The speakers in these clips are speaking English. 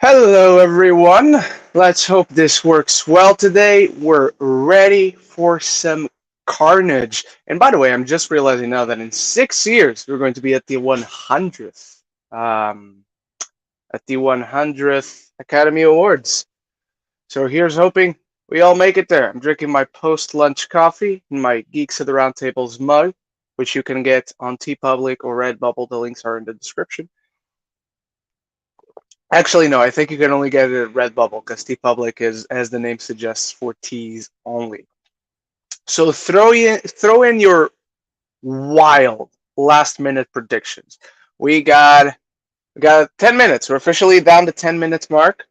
Hello, everyone. Let's hope this works well today. We're ready for some carnage. And by the way, I'm just realizing now that in 6 years we're going to be at the 100th, um, Academy Awards. So here's hoping we all make it there. I'm drinking my post-lunch coffee in my Geeks of the Roundtables mug, which you can get on TeePublic or Redbubble. The links are in the description. Actually, no. I think you can only get it at Redbubble because TeePublic is, as the name suggests, for teas only. So throw in your wild last minute predictions. We got 10 minutes. We're officially down to 10 minutes mark.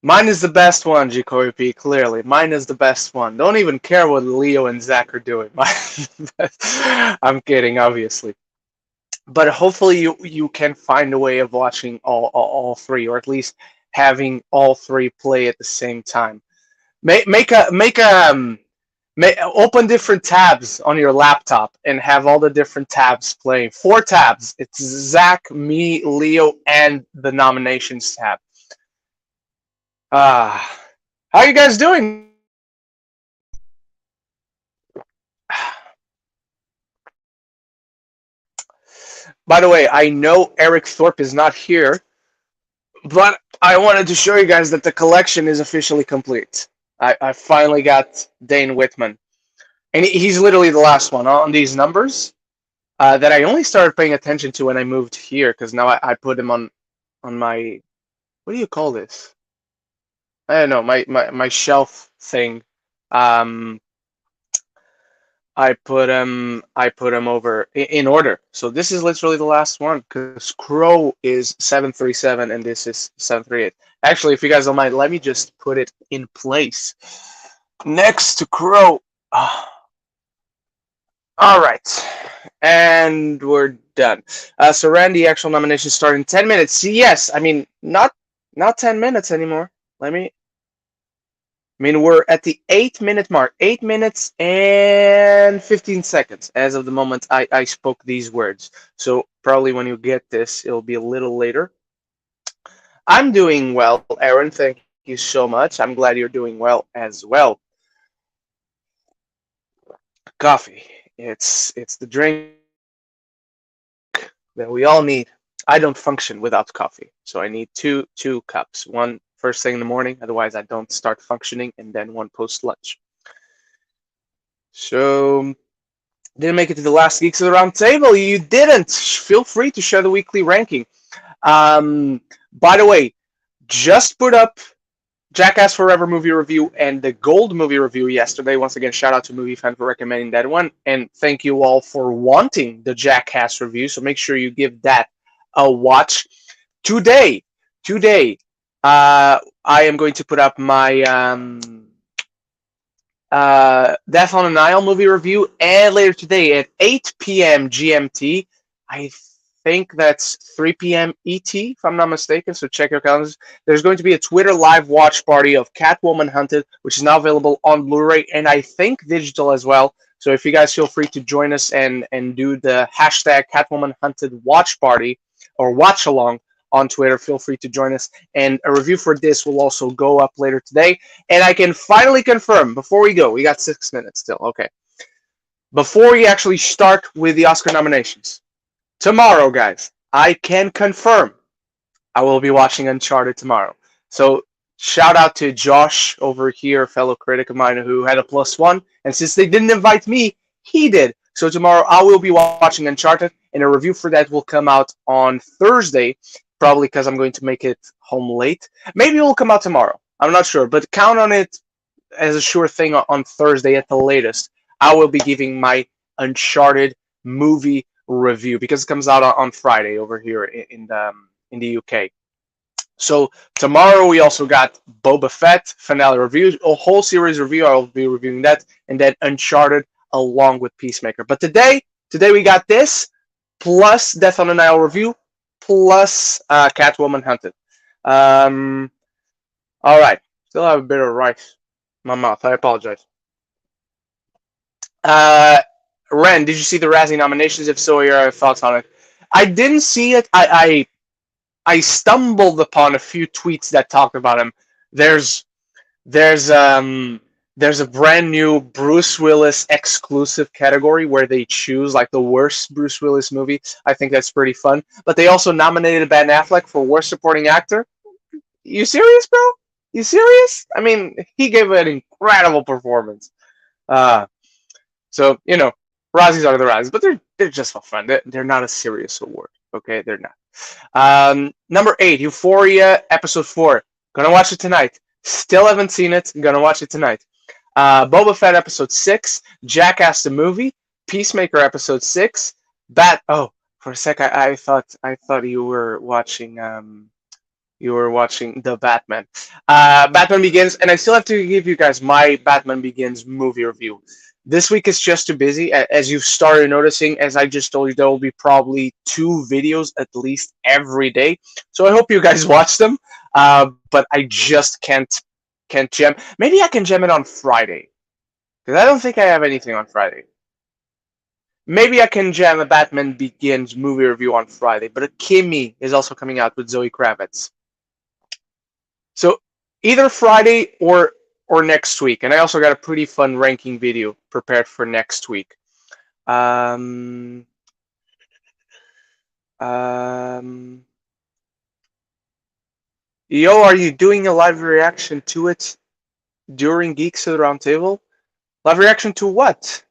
Mine is the best one, G. Clearly, mine is the best one. Don't even care what Leo and Zach are doing. I'm kidding, obviously. But hopefully you can find a way of watching all three, or at least having all three play at the same time. Open different tabs on your laptop and have all the different tabs playing. 4 tabs. It's Zach, me, Leo, and the nominations tab. How are you guys doing? By the way, I know Eric Thorpe is not here, but I wanted to show you guys that the collection is officially complete. I finally got Dane Whitman. And he's literally the last one on these numbers that I only started paying attention to when I moved here, because now I put him on my, what do you call this? I don't know, my shelf thing. Um, I put him over in order. So this is literally the last one because Crow is 737 and this is 738. Actually, if you guys don't mind, let me just put it in place next to Crow. All right, and we're done. So Randy, actual nominations start in 10 minutes. Yes, I mean not 10 minutes anymore. We're at the 8 minute mark. 8 minutes and 15 seconds as of the moment I spoke these words. So probably when you get this, it'll be a little later. I'm doing well, Aaron. Thank you so much. I'm glad you're doing well as well. Coffee. It's the drink that we all need. I don't function without coffee, so I need two cups. One first thing in the morning, otherwise I don't start functioning, and then one post lunch. So didn't make it to the last Geeks of the Round Table. You didn't. Feel free to share the weekly ranking. By the way, just put up Jackass Forever movie review and the Gold movie review yesterday. Once again, shout out to Movie Fan for recommending that one. And thank you all for wanting the Jackass review. So make sure you give that a watch. Today, I am going to put up my Death on the Nile movie review, and later today at 8 p.m. GMT. I think that's 3 p.m. ET, if I'm not mistaken. So check your calendars. There's going to be a Twitter live watch party of Catwoman Hunted, which is now available on Blu-ray and I think digital as well. So if you guys feel free to join us and do the hashtag Catwoman Hunted watch party or watch along on Twitter, feel free to join us. And a review for this will also go up later today. And I can finally confirm, before we go, we got 6 minutes still. Okay. Before we actually start with the Oscar nominations, tomorrow, guys, I can confirm I will be watching Uncharted tomorrow. So shout out to Josh over here, a fellow critic of mine who had a +1. And since they didn't invite me, he did. So tomorrow I will be watching Uncharted, and a review for that will come out on Thursday, probably because I'm going to make it home late. Maybe it will come out tomorrow. I'm not sure, but count on it as a sure thing on Thursday at the latest. I will be giving my Uncharted movie review because it comes out on Friday over here in the UK. So tomorrow we also got Boba Fett finale review, a whole series review. I'll be reviewing that, and then Uncharted along with Peacemaker. But today we got this plus Death on the Nile review plus Catwoman Hunted. All right, still have a bit of rice in my mouth. I apologize. Ren, did you see the Razzie nominations? If so, your thoughts on it? I didn't see it. I stumbled upon a few tweets that talked about him. There's there's um there's a brand new Bruce Willis exclusive category where they choose like the worst Bruce Willis movie. I think that's pretty fun. But they also nominated Ben Affleck for worst supporting actor. You serious, bro? You serious? I mean, he gave an incredible performance. Uh, so Razzies are the Razzies, but they're just for fun. They're not a serious award. Okay, they're not. Number 8, Euphoria, episode 4. Gonna watch it tonight. Still haven't seen it. Gonna watch it tonight. Boba Fett, episode 6. Jackass the movie. Peacemaker, episode 6. Oh, for a sec, I thought you were watching the Batman. Batman Begins, and I still have to give you guys my Batman Begins movie review. This week is just too busy, as you've started noticing. As I just told you, there will be probably 2 videos at least every day. So I hope you guys watch them. But I just can't gem. Maybe I can gem it on Friday, because I don't think I have anything on Friday. Maybe I can jam a Batman Begins movie review on Friday. But a Kimmy is also coming out with Zoe Kravitz. So either Friday or next week. And I also got a pretty fun ranking video prepared for next week. Um, um, Yo, are you doing a live reaction to it during Geeks at the Roundtable? Live reaction to what?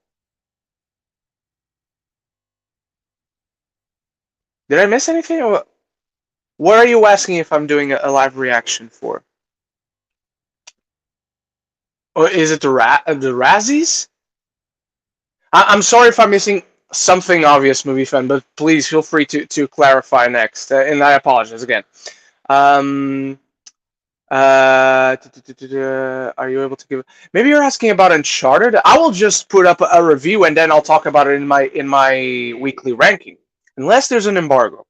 Did I miss anything? Or what are you asking if I'm doing a live reaction for? Or is it the Razzies? I'm sorry if I'm missing something obvious, movie fan, but please feel free to clarify next. And I apologize again. Um, are you able to give? Maybe you're asking about Uncharted. I will just put up a review and then I'll talk about it in my weekly ranking, unless there's an embargo.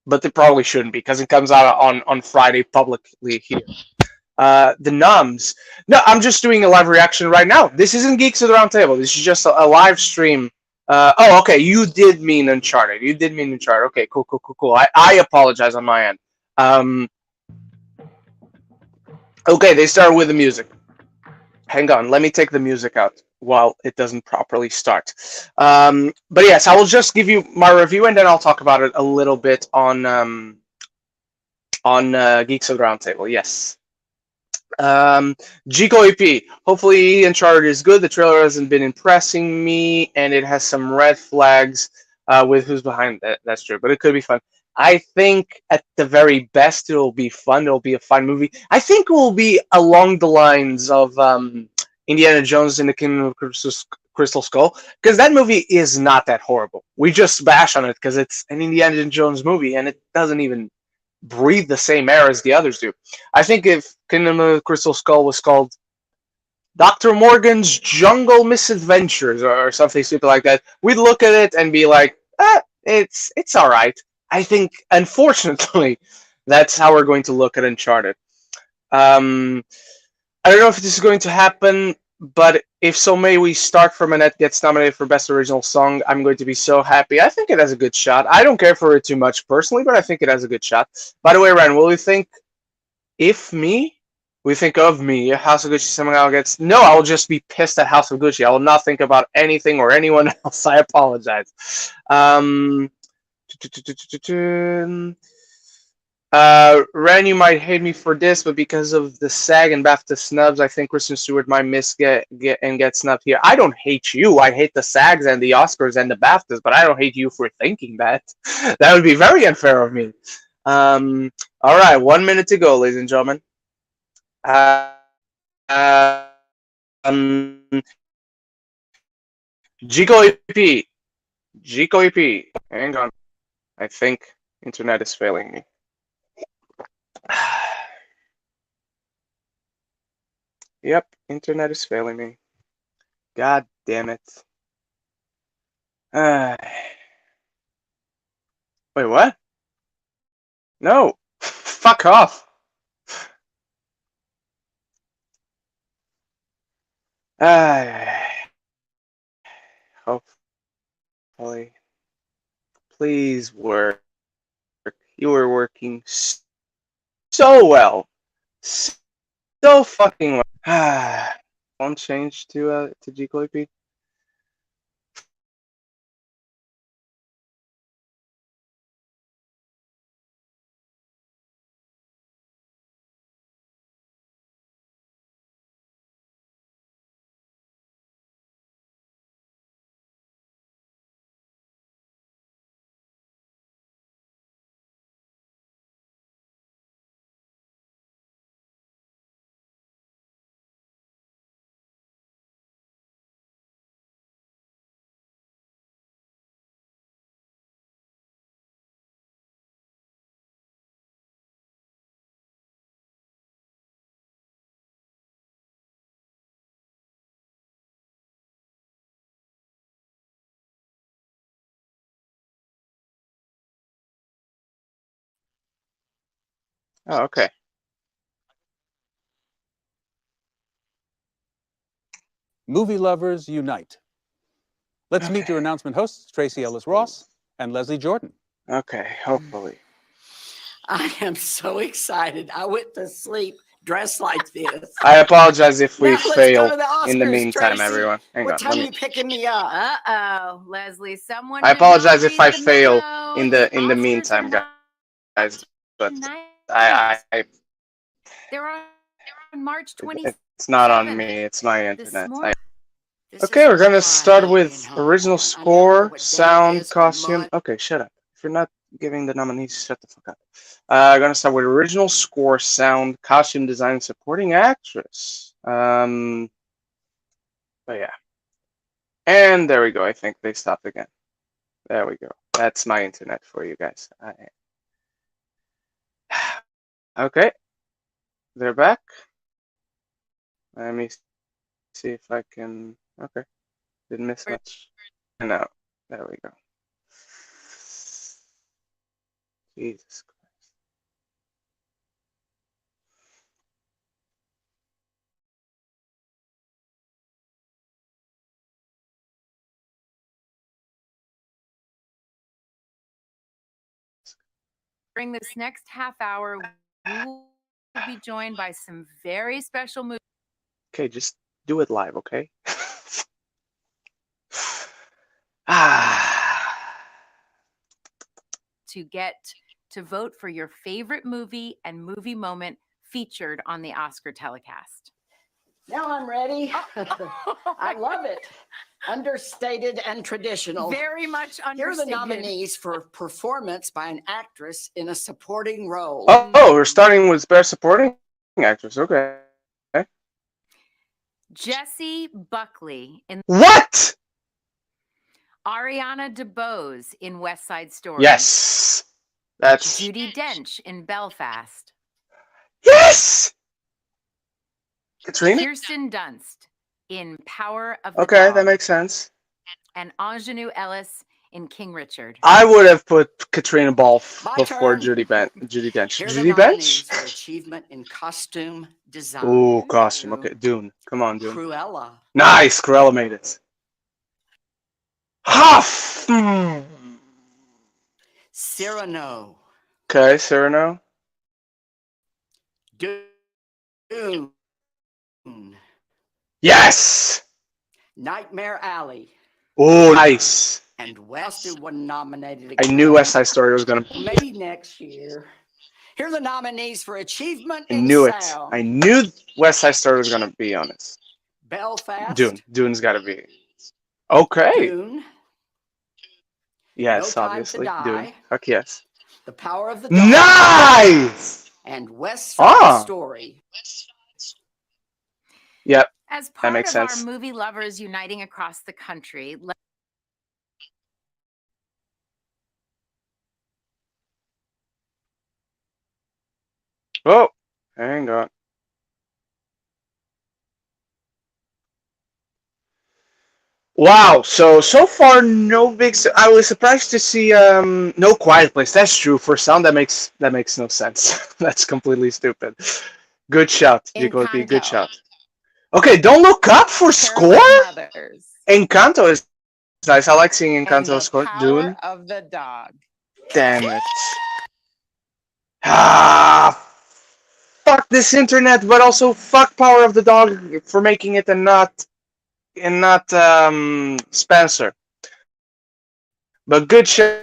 But it probably shouldn't be because it comes out on Friday publicly here. The Nums. No, I'm just doing a live reaction right now. This isn't Geeks at the Round Table. This is just a live stream. Oh, okay. You did mean Uncharted. You did mean Uncharted. Okay, cool, cool, cool, cool. I apologize on my end. Um, okay, they start with the music. Hang on, let me take the music out while it doesn't properly start. But yes, I will just give you my review and then I'll talk about it a little bit on Geeks at the Round Table. Yes. Gico EP. Hopefully, Uncharted is good. The trailer hasn't been impressing me, and it has some red flags with who's behind that. That's true, but it could be fun. I think at the very best, it'll be fun. It'll be a fun movie. I think it will be along the lines of Indiana Jones and the Kingdom of Crystal Skull, because that movie is not that horrible. We just bash on it because it's an Indiana Jones movie, and it doesn't even breathe the same air as the others do. I think if Kingdom of the Crystal Skull was called Dr. Morgan's Jungle Misadventures or something stupid like that, we'd look at it and be like, it's all right. I think, unfortunately, that's how we're going to look at Uncharted. Um, I don't know if this is going to happen, but if so, may we start from Annette gets nominated for Best Original Song. I'm going to be so happy. I think it has a good shot. I don't care for it too much personally, but I think it has a good shot. By the way, Ryan, will you think if me? We think of me, House of Gucci somehow gets. No, I will just be pissed at House of Gucci. I will not think about anything or anyone else. I apologize. Um, Ren, you might hate me for this, but because of the SAG and BAFTA snubs, I think Kristen Stewart might get snubbed here. I don't hate you. I hate the SAGs and the Oscars and the BAFTAs, but I don't hate you for thinking that. That would be very unfair of me. All right, 1 minute to go, ladies and gentlemen. Um, Gico EP. Gico EP. Hang on. I think internet is failing me. Yep, internet is failing me. God damn it. Uh, Wait, what? No. Fuck off. Uh, Hopefully. Please work. You were working so well. So fucking well. Won't change to GQAP. Oh, okay. Movie lovers unite. Let's meet your announcement hosts, Tracy Ellis Ross and Leslie Jordan. Okay, hopefully. I am so excited. I went to sleep dressed like this. I apologize if we Now let's go fail to the Oscars, in the meantime, Tracy. everyone. Hang What on. time are you picking me up? Uh-oh, Leslie, someone I did not apologize if read I the fail memo. in the Oscars meantime, are guys. But tonight. I They're on March 27th. it's not on me. It's my internet. This Okay, is we're gonna why I start hate with being home. original I never know score, what day it sound, is, what costume. month. Okay, shut up. If you're not giving the nominees, shut the fuck up. I'm gonna start with original score, sound, costume design, supporting actress. But yeah. And there we go. I think they stopped again. There we go. That's my internet for you guys. Okay. They're back. Let me see if I can. Okay. Didn't miss much. No. There we go. Jesus Christ. During this next half hour, we will be joined by some very special movies. Okay, just do it live, okay? Ah. To get to vote for your favorite movie and movie moment featured on the Oscar telecast. Now I'm ready. I love it. Understated and traditional. Very much Here are the understated. nominees for performance by an actress in a supporting role. Oh, we're starting with best supporting actress. Okay. Jessie Buckley in What? Ariana DeBose in West Side Story. Yes. That's Judi Dench in Belfast. yes. Katrina? Kirsten Dunst in Power of the Okay, Dog. that makes sense. And Ingenue Ellis in King Richard. I would have put Katrina Balfe My before turn. Judi Dench. Here are the Judy nominees Dench? for achievement in costume design. Ooh, costume. Okay, Dune. Come on, Dune. Cruella. Nice. Cruella made it. Huff. Cyrano. Okay, Cyrano. Dune. Yes. Nightmare Alley. Oh, nice. And West one nominated I again. knew West Side Story was gonna. Maybe next year. Here are the nominees for achievement I in knew it. sound. I knew West Side Story was gonna be on it. Belfast. Dune. Dune's gotta be. Okay. Dune. Yes, No Time to obviously. Die. Dune. Fuck yes. The Power of the Dog. Nice. And West Side Ah. Story. Yep. As part makes of sense. our movie lovers uniting across the country, Oh, hang on. Wow. So far no big. I was surprised to see no Quiet Place. That's true. For sound that makes no sense. That's completely stupid. Good shout, Gicopi. Good Encanto. shout. Okay, Don't Look Up for score. Mothers. Encanto is nice. I like seeing And Encanto the score. power Dune. of the dog. Damn it. Ah, fuck this internet, but also fuck Power of the Dog for making it and not Spencer. But good shout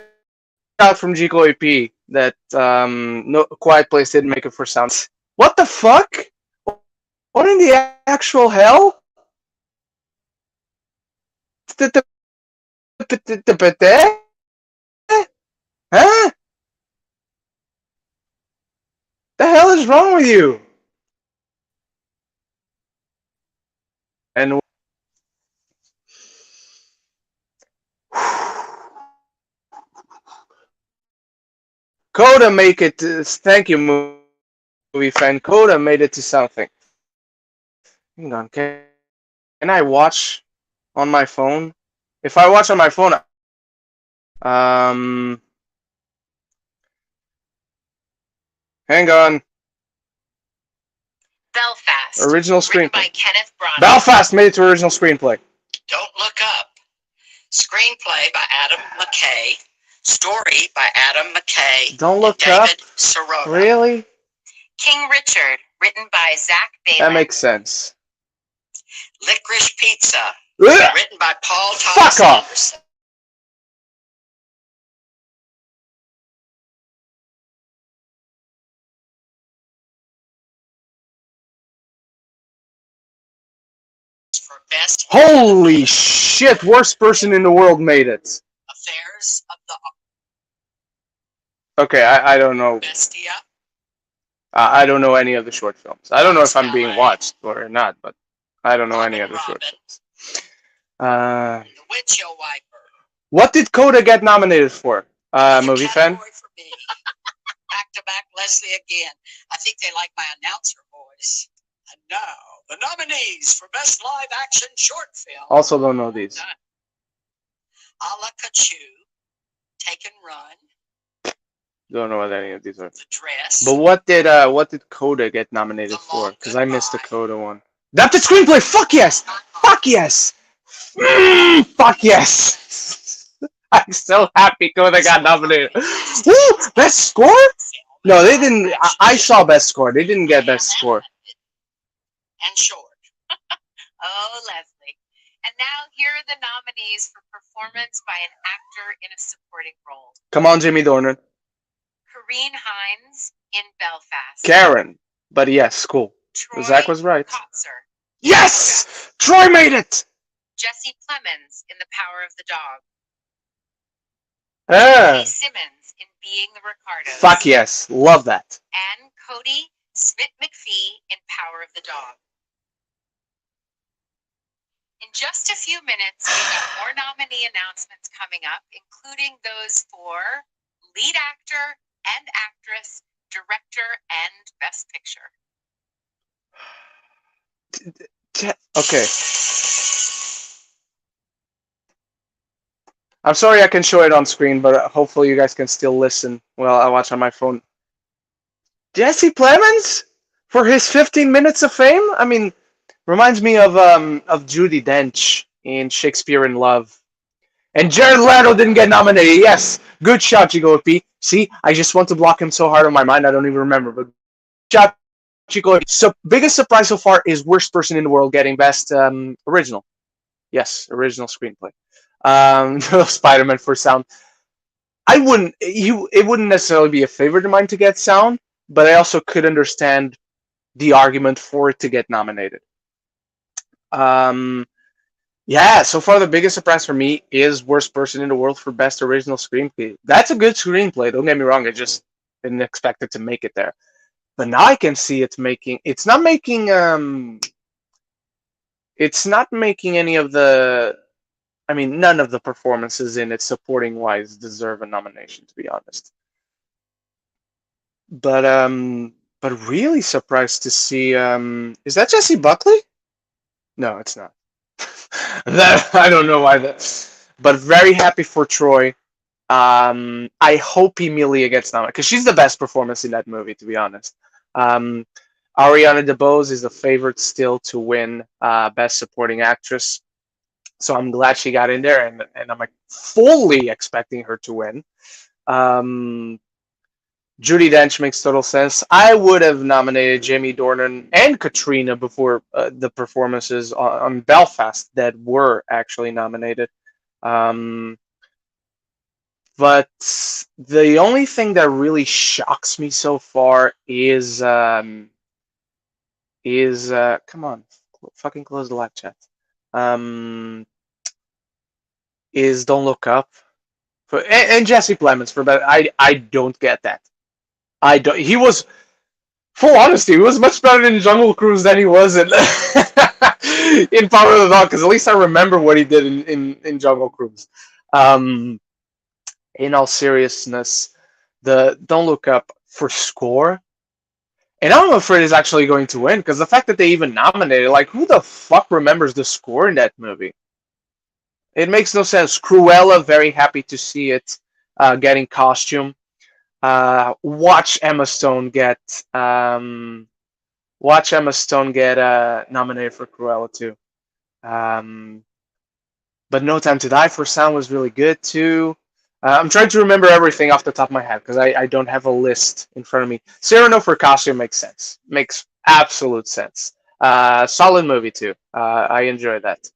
from Gico AP that no Quiet Place didn't make it for sound. What the fuck? What in the actual hell? Huh? The hell is wrong with you? And Coda make it. Thank you, movie fan. Coda made it to something. Hang on, can I watch on my phone? If I watch on my phone, hang on. Belfast. Original Written by screenplay. Kenneth Branagh. Belfast made it to original screenplay. Don't Look Up. Screenplay by Adam McKay. Story by Adam McKay. Don't Look and David Up? Sirota. Really? King Richard. Written by Zach Baylin. That makes sense. Licorice Pizza. Ugh! Written by Paul Thomas Fuck off. Anderson. For best Holy shit! Worst person in the world made it. affairs of the Okay, I don't know. Bestia. I don't know any of the short films. I don't know if I'm being watched or not, but I don't know any of the short films. The Windshield Wiper. What did Coda get nominated for? Movie fan? Category for me. Back to back Leslie again. I think they like my announcer voice. And now, the nominees for Best Live Action Short Film. Also don't know these. A La Kachu, Take and Run, Don't know what any of these are. The Dress. But what did Coda get nominated for? Because I missed the Coda one. Adapted screenplay. Fuck yes. Fuck yes. Fuck yes. I'm so happy Coda got nominated. Woo! Best score? No, they didn't. I saw best score. They didn't get best score. And Short. Oh, Leslie. And now here are the nominees for performance by an actor in a supporting role. Come on, Jimmy Dornan. Kareen Hines in Belfast. Karen. But yes, cool. Troy Zach was right. Kotzer. Yes! Troy made it! Jesse Plemons in The Power of the Dog. Ah, Lee Simmons in Being the Ricardos. fuck yes. Love that. And Cody Smith-McPhee in Power of the Dog. In just a few minutes, we've got more nominee announcements coming up, including those for lead actor and actress, director, and best picture. Okay. I'm sorry I can show it on screen, but hopefully you guys can still listen while I watch on my phone. Jesse Plemons? For his 15 minutes of fame? I mean, reminds me of Judi Dench in Shakespeare in Love. And Jared Leto didn't get nominated. Yes, good shot, Chico P. See, I just want to block him so hard on my mind I don't even remember. But shot, Chico. So biggest surprise so far is worst person in the world getting best original. Yes, original screenplay. Spider-Man for sound. It wouldn't necessarily be a favorite of mine to get sound, but I also could understand the argument for it to get nominated. Yeah, so far the biggest surprise for me is worst person in the world for best original screenplay. That's a good screenplay, don't get me wrong, I just didn't expect it to make it there. But now I can see it's not making any of the, I mean, none of the performances in it supporting wise deserve a nomination, to be honest. But really surprised to see, is that Jesse Buckley? No, it's not. That I don't know why that, but very happy for Troy. I hope Emilia gets nominated because she's the best performance in that movie, to be honest. Ariana DeBose is the favorite still to win Best Supporting Actress. So I'm glad she got in there, and I'm like fully expecting her to win. Um, Judi Dench makes total sense. I would have nominated Jamie Dornan and Katrina before the performances on Belfast that were actually nominated. Um, but the only thing that really shocks me so far is come on, fucking close the live chat. Um, is Don't Look Up and Jesse Plemons for that. I don't get that. I don't. He was, full honesty, he was much better in Jungle Cruise than he was in in Power of the Dog. Because at least I remember what he did in Jungle Cruise. In all seriousness, the Don't Look Up for score. And I'm afraid is actually going to win because the fact that they even nominated, like, who the fuck remembers the score in that movie? It makes no sense. Cruella, very happy to see it getting costume. Watch Emma Stone get nominated for Cruella too. But No Time to Die for sound was really good too. I'm trying to remember everything off the top of my head because I don't have a list in front of me. Cyrano for costume makes sense. Makes absolute sense. Solid movie too. I enjoy that.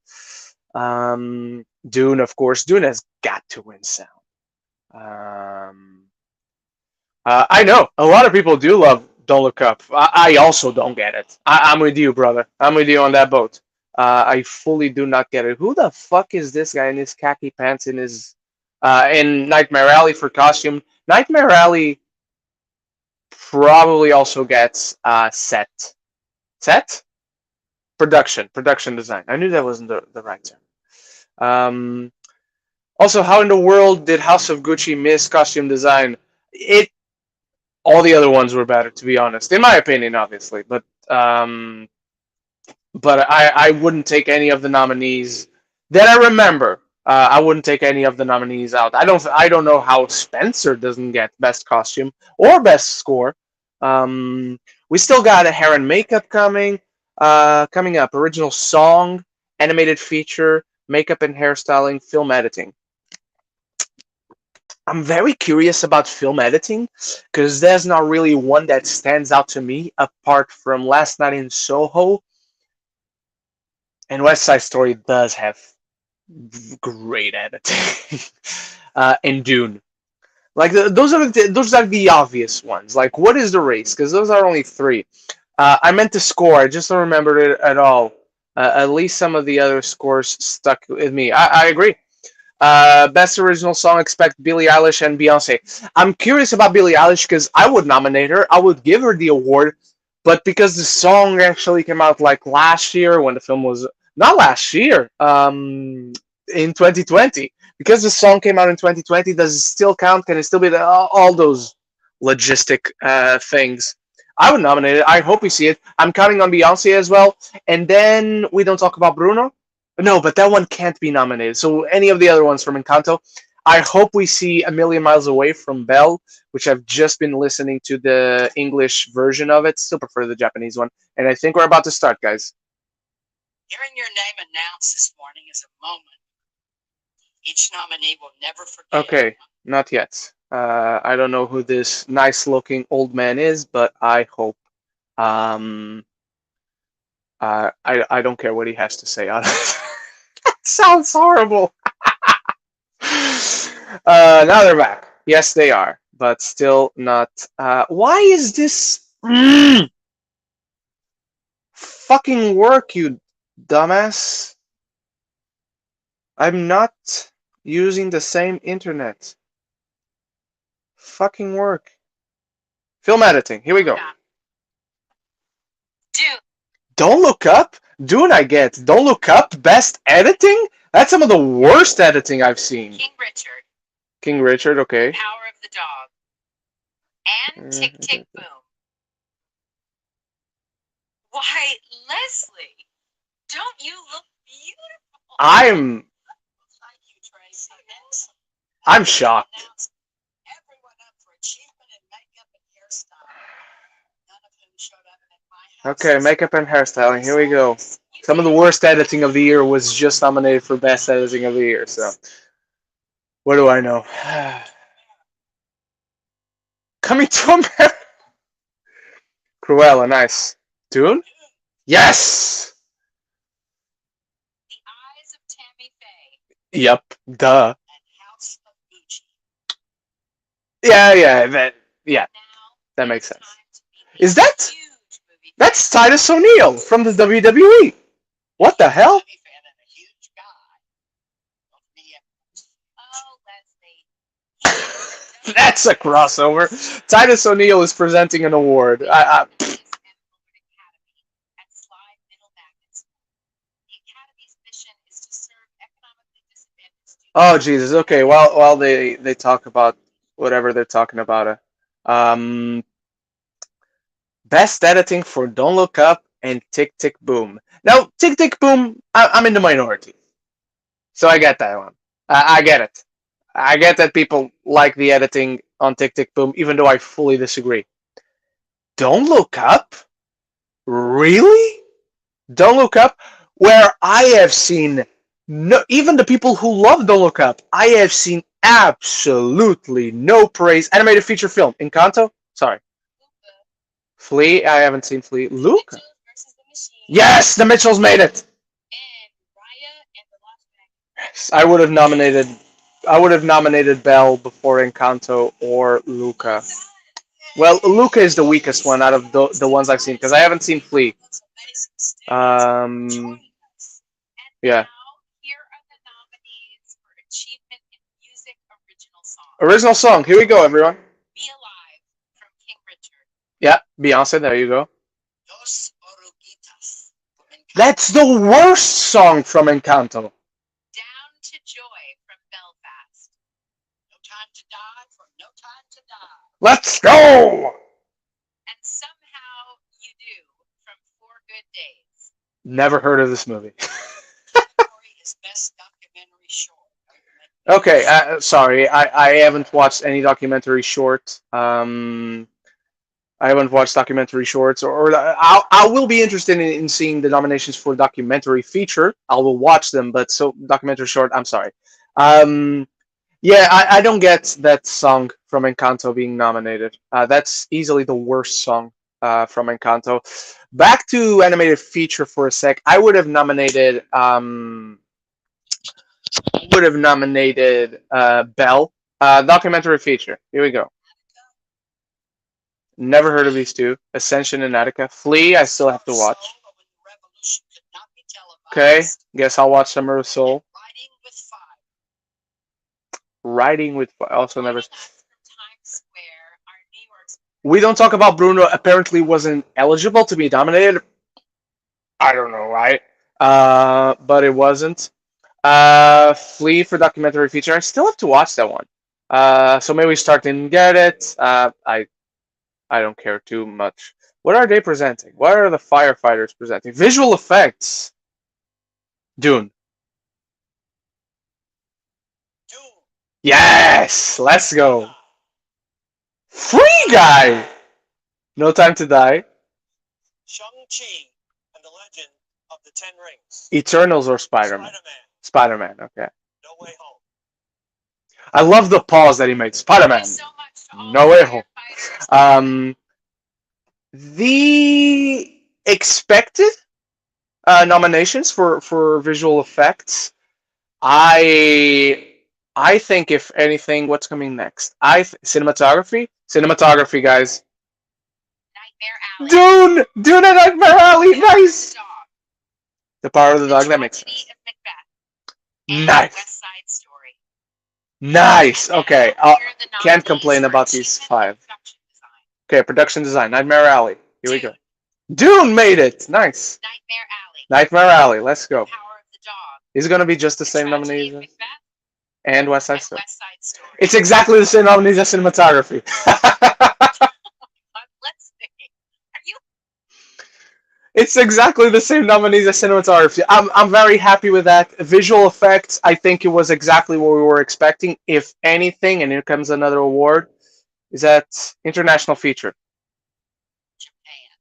Dune, of course. Dune has got to win sound. I know a lot of people do love Don't Look Up. I also don't get it. I'm with you, brother. I'm with you on that boat. I fully do not get it. Who the fuck is this guy in his khaki pants in Nightmare Alley for costume? Nightmare Alley probably also gets set production design. I knew that wasn't the right term. Also, how in the world did House of Gucci miss costume design? All the other ones were better, to be honest, in my opinion, obviously. But I wouldn't take any of the nominees that I remember. I wouldn't take any of the nominees out. I don't know how Spencer doesn't get best costume or best score. We still got a hair and makeup coming up. Original song, animated feature, makeup and hairstyling, film editing. I'm very curious about film editing because there's not really one that stands out to me apart from Last Night in Soho. And West Side Story does have great editing. And Dune. Like those are the obvious ones. Like, what is the race? Because those are only three. I meant to score. I just don't remember it at all. At least some of the other scores stuck with me. I agree. Best original song, expect Billie Eilish and Beyonce. I'm curious about Billie Eilish because I would nominate her. I would give her the award, but because the song actually came out like last year when the film was not last year, in 2020. Because the song came out in 2020, does it still count? Can it still be all those logistic things? I would nominate it. I hope we see it. I'm counting on Beyonce as well. And then we don't talk about Bruno. No, but that one can't be nominated. So any of the other ones from Encanto. I hope we see A Million Miles Away from Belle, which I've just been listening to the English version of it. Still prefer the Japanese one. And I think we're about to start, guys. Hearing your name announced this morning is a moment each nominee will never forget. Okay, not yet. I don't know who this nice-looking old man is, but I hope. I don't care what he has to say. That sounds horrible. Now they're back. Yes, they are, but still not. Why is this fucking work, you dumbass? I'm not using the same internet. Fucking work. Film editing. Here we go. Dune. Don't Look Up? Dune, I get. Don't Look Up? Best editing? That's some of the worst editing I've seen. King Richard. King Richard, okay. Power of the Dog. And Tick Tick Boom. Why, Leslie, don't you look beautiful? I'm shocked. Everyone up for achievement in makeup and hairstyle. None of whom showed up at my house. Okay, makeup and hairstyling. Here we go. You Some of the worst editing of the year was just nominated for best editing of the year. So, what do I know? Coming to America. Cruella, nice. Dune? Yes. The Eyes of Tammy Faye Yep. Duh. And House of Gucci. Yeah. now That makes sense. time to meet a Is that? huge movie That's Titus O'Neil from the WWE. What the hell? Heavy fan and a huge guy. Don't be Oh, Leslie. That's a crossover. Titus O'Neil is presenting an award. And Academy at Slide Middle Magnet School. The Academy's mission is to serve economically disadvantaged students. Oh Jesus. Okay. While they talk about whatever they're talking about, best editing for Don't Look Up and Tick Tick Boom. Now Tick Tick Boom, I'm in the minority, so I get that one. I get it. I get that people like the editing on Tick Tick Boom, even though I fully disagree. Don't Look Up? Really? Don't Look Up? Where I have seen, no, even the people who love Don't Look Up, I have seen absolutely no praise. Animated feature film. Encanto? Sorry. Flea? I haven't seen Flea. Luke? Mitchell versus the Machine. Yes, the Mitchells made it. And Raya and the Lost Dragon. Yes, I would have nominated Belle before Encanto or Luca. Well, Luca is the weakest one out of the ones I've seen because I haven't seen Flea. And Yeah. now, here are the nominees for Achievement in Music Original Song. Original song. Here we go, everyone. Be Alive from King Richard. Yeah, Beyonce. There you go. Dos Oruguitas. That's the worst song from Encanto. Down to Joy from Belfast. No Time to Die from No Time to Die. Let's go. And Somehow You Do from Four Good Days. Never heard of this movie. Category is Best Documentary Short. Okay, sorry, I haven't watched any documentary short. I haven't watched documentary shorts, or I will be interested in seeing the nominations for documentary feature. I will watch them, but so documentary short, I'm sorry. Yeah, I don't get that song from Encanto being nominated. That's easily the worst song from Encanto. Back to animated feature for a sec. I would have nominated Belle. Documentary feature. Here we go. Never heard of these two. Ascension and Attica. Flea, I still have to watch. Soul of a Revolution could not be Okay, televised. guess I'll watch Summer of Soul. Riding with Fire. Riding with also never. Joining us from Times Square, our New York's We don't talk about Bruno. Apparently, wasn't eligible to be nominated. I don't know why, but it wasn't. Flea for documentary feature. I still have to watch that one. So maybe Stark didn't get it. I don't care too much. What are they presenting? What are the firefighters presenting? Visual effects. Dune. Dune. Yes, let's go. Free Guy. No Time to Die. Shang-Chi and the Legend of the Ten Rings. Eternals or Spider-Man? Spider-Man. Spider-Man. Okay. No Way Home. I love the pause that he made. Spider-Man. Thank you so much to all No the Way Home. firefighters. The expected nominations for visual effects. I think if anything, what's coming next? Cinematography, guys. Nightmare Alley. Dune and Nightmare Alley, nice. Dog. The Power of the The Dog, that makes Tragedy sense. of Macbeth. And Nice. West Side Story. Nice. And Okay, now, here are the can't nominees complain for about these Achievement in 5. Production Design. Okay, production design, Nightmare Alley. Here we go. Dune. Dune made it. Nice. Nightmare Alley. Nightmare Alley. Let's go. Power of the Dog. Is it gonna be just the The same Tragedy of nominees Macbeth. and West Side And Story? West Side Story. It's exactly the same nominees as cinematography. Let's see. Are you? It's exactly the same nominees as cinematography. I'm very happy with that. Visual effects, I think it was exactly what we were expecting. If anything, and here comes another award, is that international feature. Japan.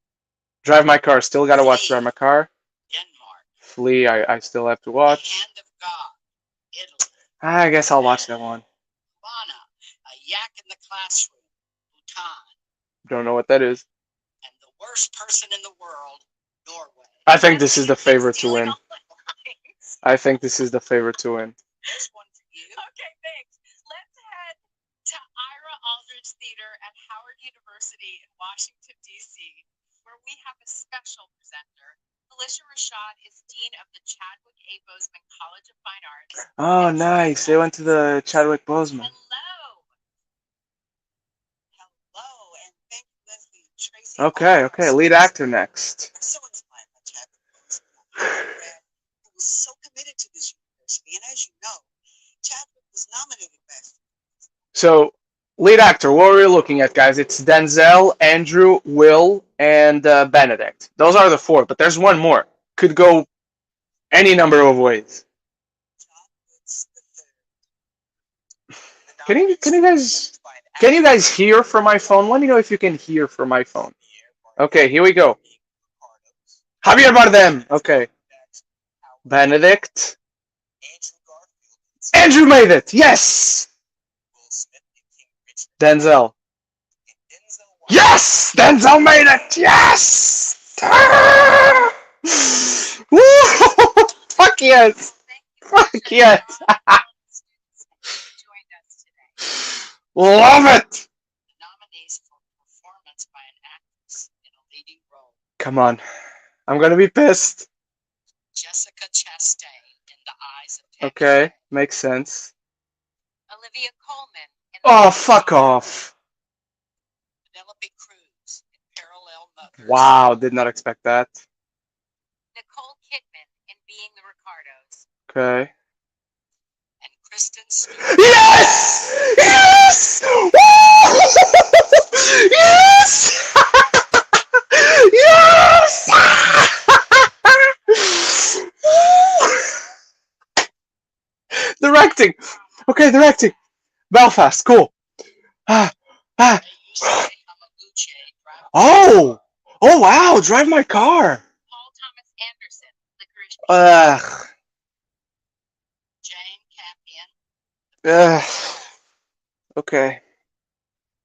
Drive My Car. Still gotta watch Drive My Car. Denmark. Flea, I still have to The watch. Hand of God, Italy. I guess I'll watch that one. Lana, A Yak in the Classroom, Bhutan. Don't know what that is. And The Worst Person in the World, Norway. I think this is the favorite to win. Stealing all my lines. I think this is the favorite to win. There's one for you. Okay, thanks. Let's head to Ira Aldridge Theater at Howard University in Washington, D.C., where we have a special presenter. Felicia Rashad is Dean of the Chadwick A. Boseman College of Fine Arts. Oh, nice. They went to the Chadwick Boseman. Hello. Hello, and thank you, Leslie and Tracy. Okay. Lead actor next. I'm so inspired by Chadwick Boseman, who was so committed to this university. And as you know, Chadwick was nominated Best. So, lead actor, what are we looking at, guys? It's Denzel, Andrew, Will, and Benedict. Those are the four, but there's one more. Could go any number of ways. Can you guys hear from my phone? Let me know if you can hear from my phone. Okay, here we go. Javier Bardem. Okay. Benedict. Andrew made it. Yes. Denzel. Yes! Denzel made it! Yes! Ah! Woo! Fuck yes! Fuck yes! Love it! The nominees for performance by an actress in a leading role: Come on. I'm gonna be pissed. Jessica Chastain in The Eyes of Tammy Okay, Faye, makes sense. Olivia Colman. In Oh, fuck off. Penelope Cruz in Parallel Mothers, Wow, did not expect that. Nicole Kidman in Being the Ricardos. Okay. and Kristen Stewart. Yes! Yes! Woo! Yes! Yes! Directing. Okay, directing. Belfast, cool. They used to say Hamaguchi, Drive Oh! Oh, wow, drive my car. Paul Thomas Anderson, Licorice Ugh. Jane Campion, Ugh. Okay.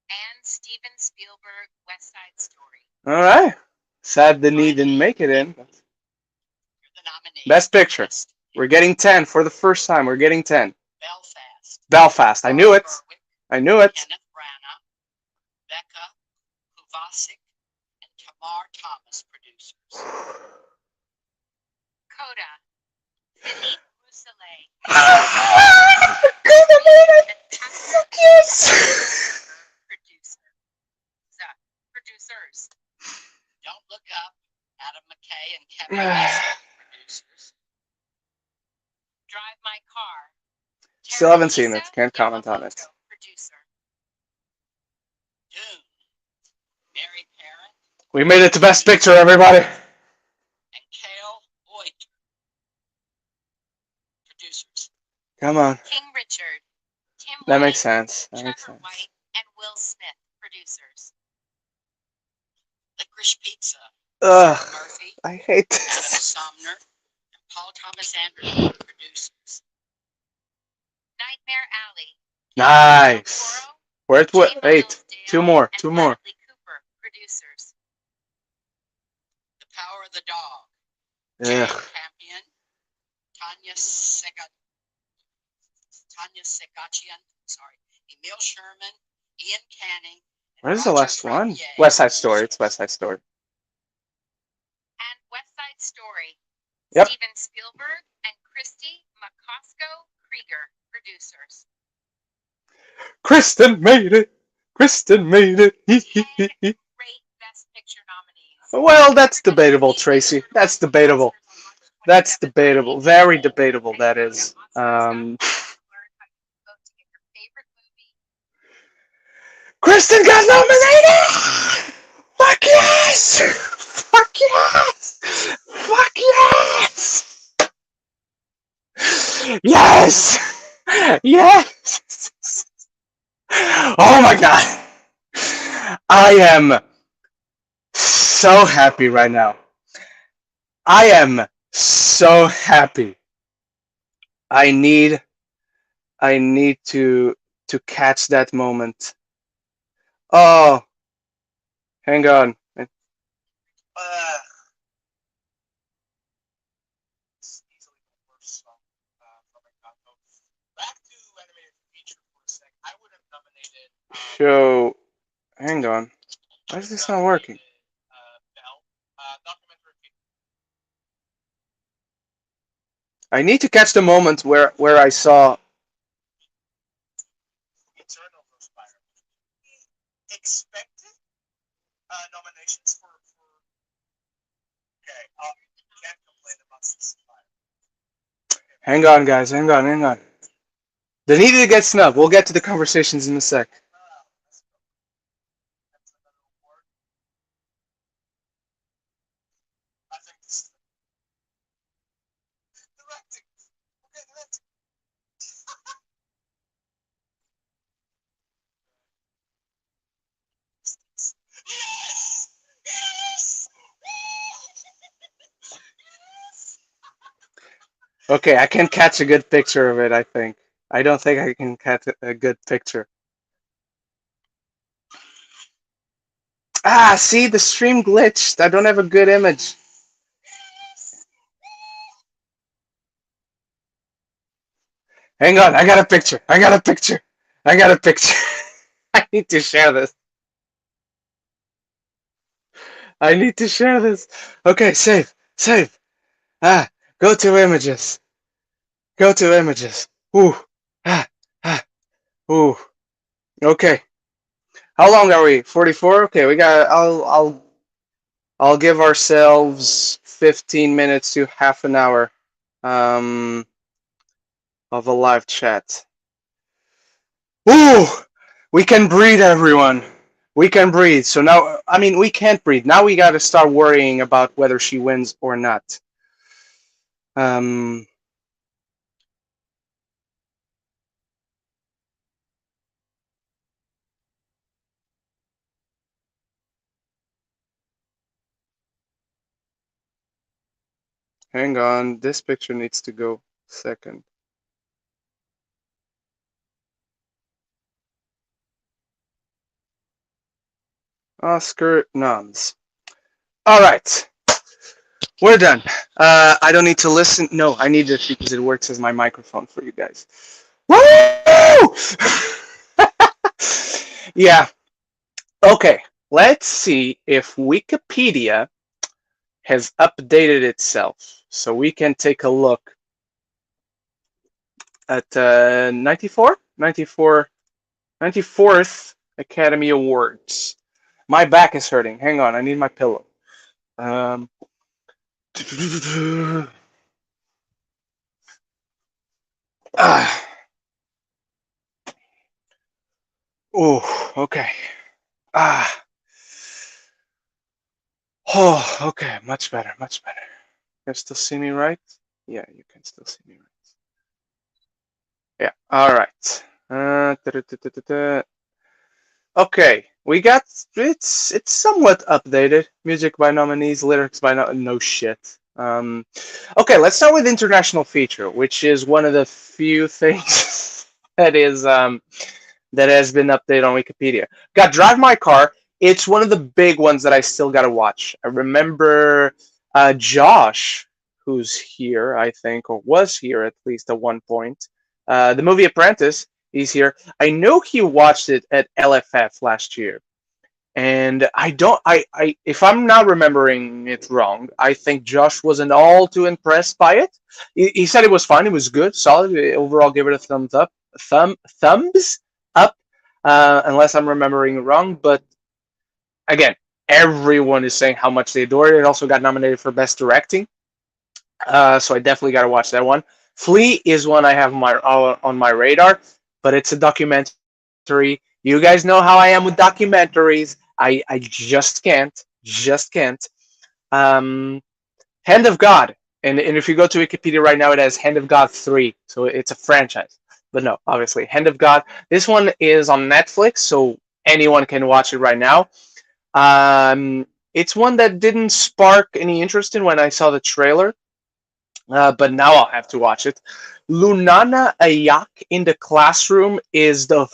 and Steven Spielberg, West Side Story. Alright. Sad Denis didn't make it in. You're the nominees. Best Picture. We're getting 10 for the first time. We're getting 10. Belfast. Belfast. I knew it. Berwick, I knew it. Kenneth Branagh, Becca Kovacic, and Tamar Thomas, producers. Coda. Philippe Rousselet. Yes! Producers. Don't Look Up, Adam McKay and Kevin Nesbitt, producers. Drive My Car. Still haven't seen it. Teresa Can't comment on it. Yamamoto, Producer. Dune, Mary Parent, We made it to Best Picture, everybody. and Cale Boyd, producers. Come on. King Richard. Tim That White, makes sense. That makes Trevor sense. White, and Will Smith, producers. Licorice Pizza, Ugh. Murphy, I hate Adam this. Sumner, and Paul Thomas Anderson, producers. Nightmare Alley. Nice. Toro, Where it Jay was? 8. Miles 2 Dale, more. and 2 more. Bradley Cooper, producers. The Power of the Dog, Ugh. Jane Campion, Tanya Segachian, Emil Sherman, Ian Canning. and Where's the Roger last one? Frommier, West Side Story. It's producers. West Side Story. And West Side Story. Yep. Steven Spielberg and Christy McCosco Krieger, producers. Kristen made it. Kristen made it. 10 great Best Picture nominees. Well, that's debatable, Tracy. That's debatable. That's debatable. Very debatable, that is. Kristen got nominated! Fuck yes! Fuck yes! Fuck yes! Yes! Yes! Oh my god! I am so happy right now. I am so so happy. I need to catch that moment. Oh, hang on. It's easily the worst song from Encanto. Back to animated feature for a sec. I would have nominated. Show. Hang on. Why is this not working? Bell, documentary. I need to catch the moment where I saw Eternal Fire. Expected nominations for okay. Can't complain about this. Hang on, guys. Hang on. They needed to get snubbed. We'll get to the conversations in a sec. I think this is directing. Okay, directing. Yes! Yes! Okay, I can catch a good picture of it, I think. I don't think I can catch a good picture. Ah, see, the stream glitched. I don't have a good image. Hang on, I got a picture. I need to share this. Okay, save. Ah, go to images. Ooh, ah, ooh. Okay. How long are we? 44? Okay, we got. I'll give ourselves 15 minutes to half an hour, of a live chat. Ooh, we can breathe, everyone. We can breathe. So now, I mean, we can't breathe. Now we got to start worrying about whether she wins or not. Hang on. This picture needs to go second. Oscar noms. All right. We're done. I don't need to listen. No, I need it because it works as my microphone for you guys. Woo! Yeah. Okay. Let's see if Wikipedia has updated itself, so we can take a look at 94th Academy Awards. My back is hurting. Hang on, I need my pillow. Oh, okay. Oh, okay. Much better. You can still see me, right? Yeah, you can still see me, right? Yeah. All right. Okay, we got it's somewhat updated. Music by nominees, lyrics by no shit. Okay, let's start with international feature, which is one of the few things that has been updated on Wikipedia. Got Drive My Car. It's one of the big ones that I still got to watch. I remember Josh, who's here, I think, or was here at least at one point. The movie Apprentice, he's here. I know he watched it at LFF last year. And if I'm not remembering it wrong, I think Josh wasn't all too impressed by it. He said it was fine, it was good, solid. Overall, gave it a thumbs up. Thumbs up, unless I'm remembering wrong. But again, everyone is saying how much they adore it. It also got nominated for Best Directing, so I definitely got to watch that one. Flea is one I have on my radar, but it's a documentary. You guys know how I am with documentaries. I just can't. Hand of God. And if you go to Wikipedia right now, it has Hand of God 3. So it's a franchise. But no, obviously, Hand of God. This one is on Netflix, so anyone can watch it right now. It's one that didn't spark any interest in when I saw the trailer. but now I'll have to watch it. Lunana Ayak in the Classroom is the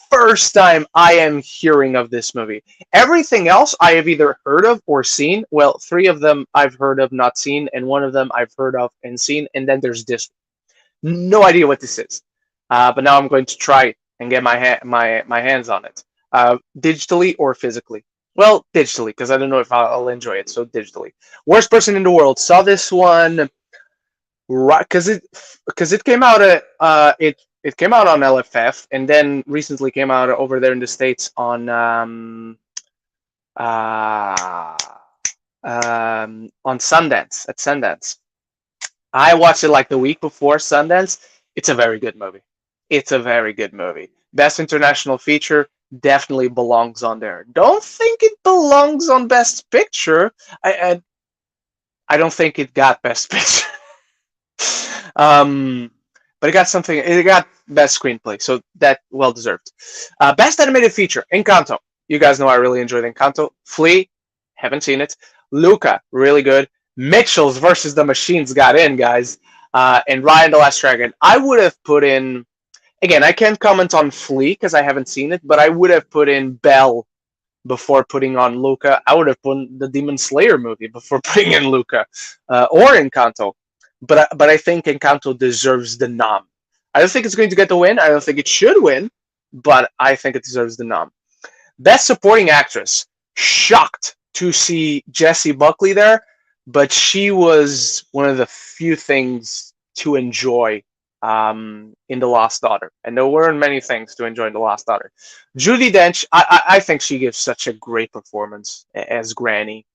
first time I am hearing of this movie. Everything else I have either heard of or seen. Well, three of them I've heard of, not seen, and one of them I've heard of and seen, and then there's this. No idea what this is. But now I'm going to try it and get my hands on it, digitally or physically. Well, digitally, because I don't know if I'll enjoy it. So digitally. Worst Person in the World. Saw this one right because it came out it came out on LFF and then recently came out over there in the States on Sundance at Sundance. I watched it like the week before Sundance. It's a very good movie. It's a very good movie. Best International Feature definitely belongs on there. Don't think it belongs on Best Picture. I don't think it got Best Picture. But it got something. It got Best Screenplay, so that well deserved. Best Animated Feature: Encanto. You guys know I really enjoyed Encanto. Flea, haven't seen it. Luca, really good. Mitchell's versus the Machines got in, guys. And Ryan the Last Dragon. I would have put in. Again, I can't comment on Flea because I haven't seen it, but I would have put in Belle before putting on Luca. I would have put the Demon Slayer movie before putting in Luca or Encanto. But I think Encanto deserves the nom. I don't think it's going to get the win. I don't think it should win, but I think it deserves the nom. Best Supporting Actress. Shocked to see Jessie Buckley there, but she was one of the few things to enjoy in The Lost Daughter. And there weren't many things to enjoy in The Lost Daughter. Judi Dench, I think she gives such a great performance as Granny.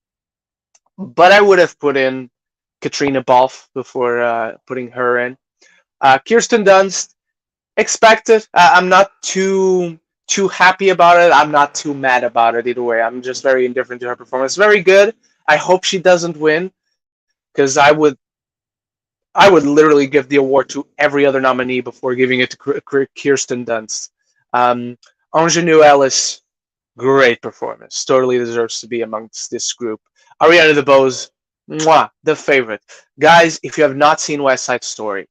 But I would have put in Katrina Balfe before putting her in. Kirsten Dunst, expected. I'm not too happy about it. I'm not too mad about it either way. I'm just very indifferent to her performance. Very good. I hope she doesn't win, because I would literally give the award to every other nominee before giving it to Kirsten Dunst. Ingenue Ellis, great performance. Totally deserves to be amongst this group. Ariana DeBose, mwah, the favorite. Guys, if you have not seen West Side Story,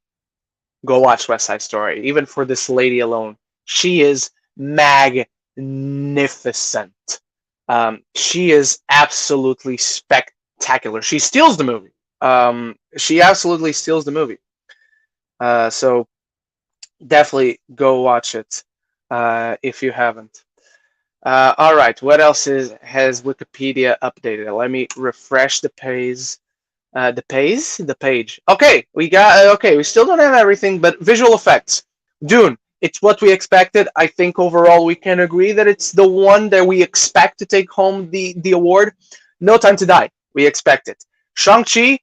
go watch West Side Story. Even for this lady alone, she is magnificent. She is absolutely spectacular. She steals the movie. She absolutely steals the movie. So definitely go watch it if you haven't. All right, what else has Wikipedia updated? Let me refresh the page. The page. Okay, we still don't have everything, but visual effects. Dune. It's what we expected. I think overall we can agree that it's the one that we expect to take home the award. No Time to Die. We expect it. Shang-Chi.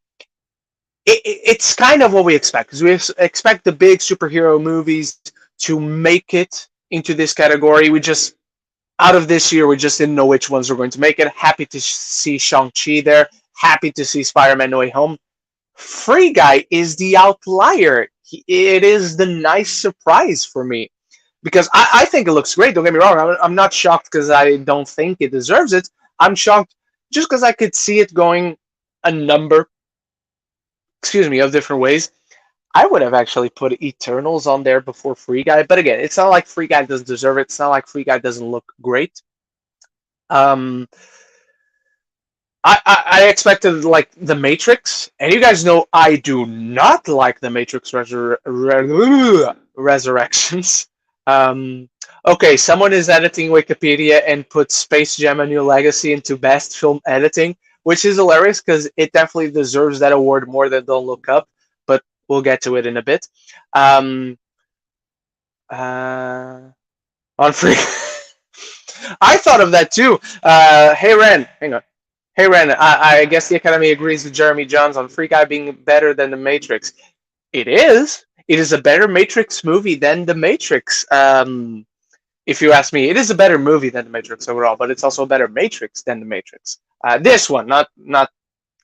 It's kind of what we expect, because we expect the big superhero movies to make it into this category. Out of this year, we just didn't know which ones were going to make it. Happy to see Shang-Chi there. Happy to see Spider-Man No Way Home. Free Guy is the outlier. It is the nice surprise for me, because I think it looks great. Don't get me wrong. I'm not shocked because I don't think it deserves it. I'm shocked just because I could see it going a number of different ways. I would have actually put Eternals on there before Free Guy, but again, it's not like Free Guy doesn't deserve it. It's not like Free Guy doesn't look great. I expected like The Matrix, and you guys know I do not like The Matrix Resurrections. Okay, someone is editing Wikipedia and put Space Jam: A New Legacy into Best Film Editing, which is hilarious because it definitely deserves that award more than Don't Look Up, but we'll get to it in a bit. On Free, I thought of that too. Hey Ren, hang on. Hey Ren, I guess the Academy agrees with Jeremy Jahns on Free Guy being better than The Matrix. It is. It is a better Matrix movie than The Matrix. If you ask me, it is a better movie than The Matrix overall, but it's also a better Matrix than The Matrix. This one, not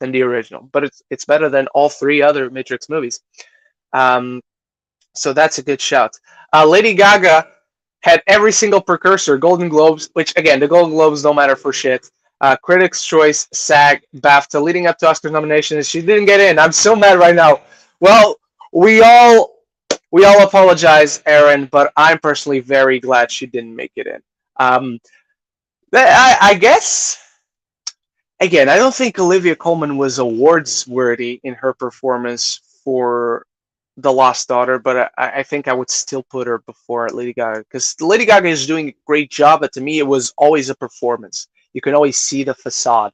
than the original, but it's better than all three other Matrix movies. So that's a good shout. Lady Gaga had every single precursor, Golden Globes, which again, the Golden Globes don't matter for shit. Critics' Choice, SAG, BAFTA, leading up to Oscar nominations. She didn't get in. I'm so mad right now. Well, we all apologize, Aaron, but I'm personally very glad she didn't make it in. Um, I guess again, I don't think Olivia Colman was awards worthy in her performance for The Lost Daughter, but I think I would still put her before Lady Gaga because Lady Gaga is doing a great job, but to me, it was always a performance. You can always see the facade.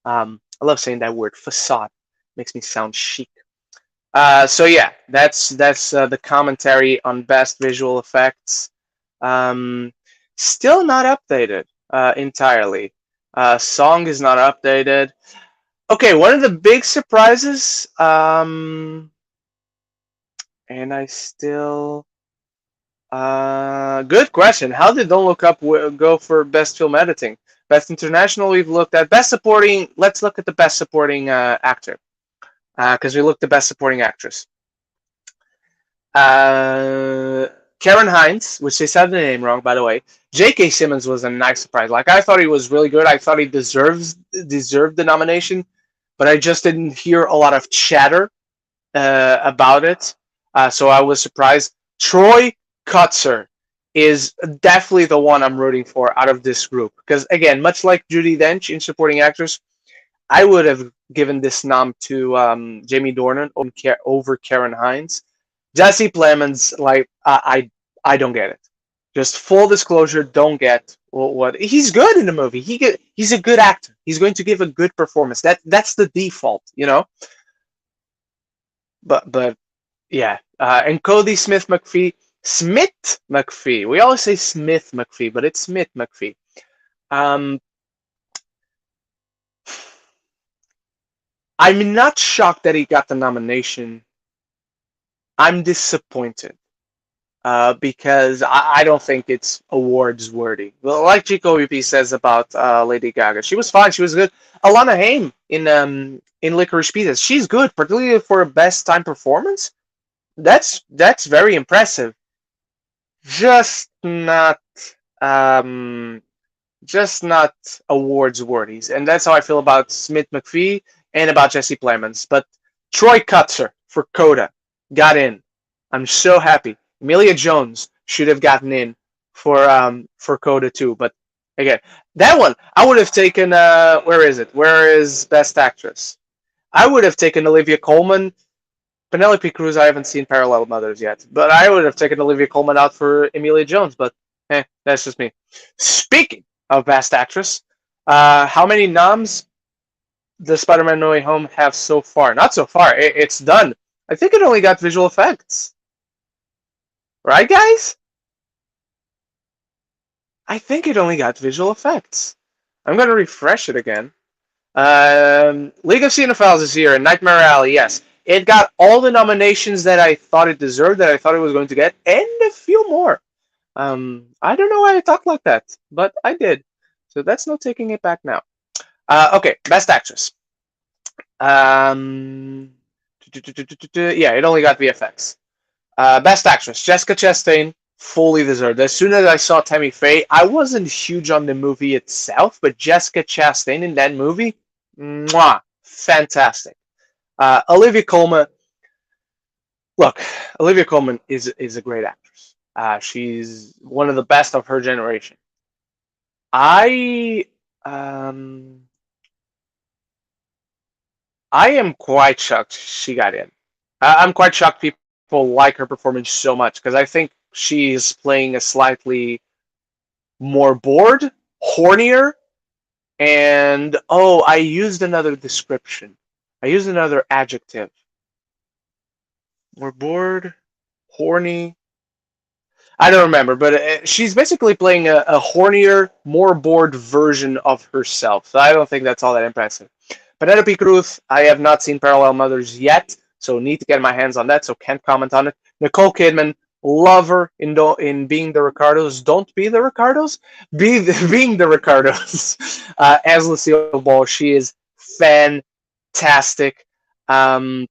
I love saying that word, facade. Makes me sound chic. So yeah, that's the commentary on best visual effects. Um, Still not updated entirely. Song is not updated. Okay, one of the big surprises, and I still good question. How did Don't Look Up go for best film editing? Best international, we've looked at best supporting. Let's look at the best supporting actor because we looked at best supporting actress. Karen Hines, which they said the name wrong, by the way. J.K. Simmons was a nice surprise. Like I thought he was really good. I thought he deserved the nomination, but I just didn't hear a lot of chatter about it. So I was surprised. Troy Kutzer is definitely the one I'm rooting for out of this group because again, much like Judi Dench in supporting actress, I would have given this nom to Jamie Dornan over Karen Hines. Jesse Plemons, like I don't get it. Just full disclosure, don't get what he's good in the movie. He's a good actor. He's going to give a good performance. That's the default, you know. But yeah, and Cody Smith McPhee. We always say Smith McPhee, but it's Smith McPhee. Um, I'm not shocked that he got the nomination. I'm disappointed because I don't think it's awards worthy. Well, like Chico UP says about Lady Gaga, she was fine. She was good. Alana Haim in Licorice Pizza, she's good, particularly for a best time performance. That's very impressive. Just not um, just not awards worthies, and that's how I feel about Smith McPhee and about Jesse Plemons. But Troy Kutzer for Coda got in. I'm so happy. Emilia Jones should have gotten in for Coda too. But again, that one I would have taken. Where is it? Where is Best Actress? I would have taken Olivia Colman. Penelope Cruz, I haven't seen Parallel Mothers yet, but I would have taken Olivia Colman out for Emilia Jones. But that's just me. Speaking of Best Actress, how many noms does Spider-Man No Way Home have so far? Not so far. It's done. I think it only got visual effects. Right, guys? I think it only got visual effects. I'm going to refresh it again. League of Cinephiles is here, and Nightmare Alley, yes. It got all the nominations that I thought it deserved, that I thought it was going to get, and a few more. I don't know why I talked like that, but I did. So that's no taking it back now. Okay, Best Actress. Yeah, it only got VFX. Best Actress, Jessica Chastain, fully deserved. As soon as I saw Tammy Faye, I wasn't huge on the movie itself, but Jessica Chastain in that movie, mwah, fantastic. Olivia Colman, look, Olivia Colman is a great actress. She's one of the best of her generation. I am quite shocked she got in. I'm quite shocked people like her performance so much because I think she's playing a slightly more bored, hornier, and I used another description. I used another adjective. More bored, horny. I don't remember, but she's basically playing a hornier, more bored version of herself. So I don't think that's all that impressive. Penelope Cruz, I have not seen Parallel Mothers yet, so need to get my hands on that, so can't comment on it. Nicole Kidman, love her in being the Ricardos. Don't be the Ricardos, being the Ricardos. As Lucille Ball, she is fantastic. And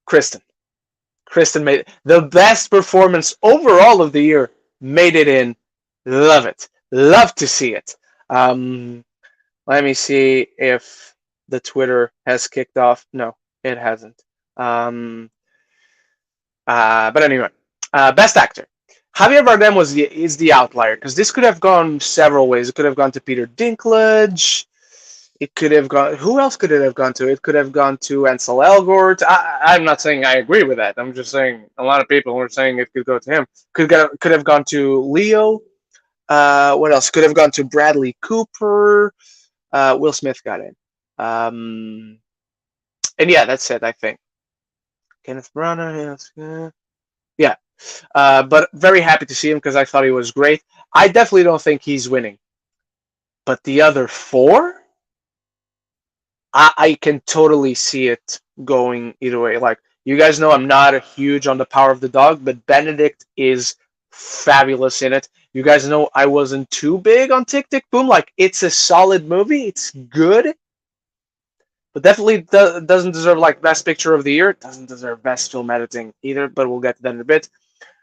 Kristen made the best performance overall of the year. Made it in. Love it. Love to see it. Let me see if the Twitter has kicked off. No, it hasn't. But anyway, best actor. Javier Bardem is the outlier because this could have gone several ways. It could have gone to Peter Dinklage. It could have gone. Who else could it have gone to? It could have gone to Ansel Elgort. I'm not saying I agree with that. I'm just saying a lot of people were saying it could go to him. Could have gone to Leo. What else? Could have gone to Bradley Cooper. Will Smith got in. And yeah, that's it. I think Kenneth Branagh. Yeah. But very happy to see him because I thought he was great. I definitely don't think he's winning. But the other four, I can totally see it going either way. Like, you guys know I'm not a huge on The Power of the Dog, but Benedict is fabulous in it. You guys know I wasn't too big on Tick Tick Boom. Like, it's a solid movie. It's good. But definitely doesn't deserve, like, Best Picture of the Year. It doesn't deserve Best Film Editing either, but we'll get to that in a bit.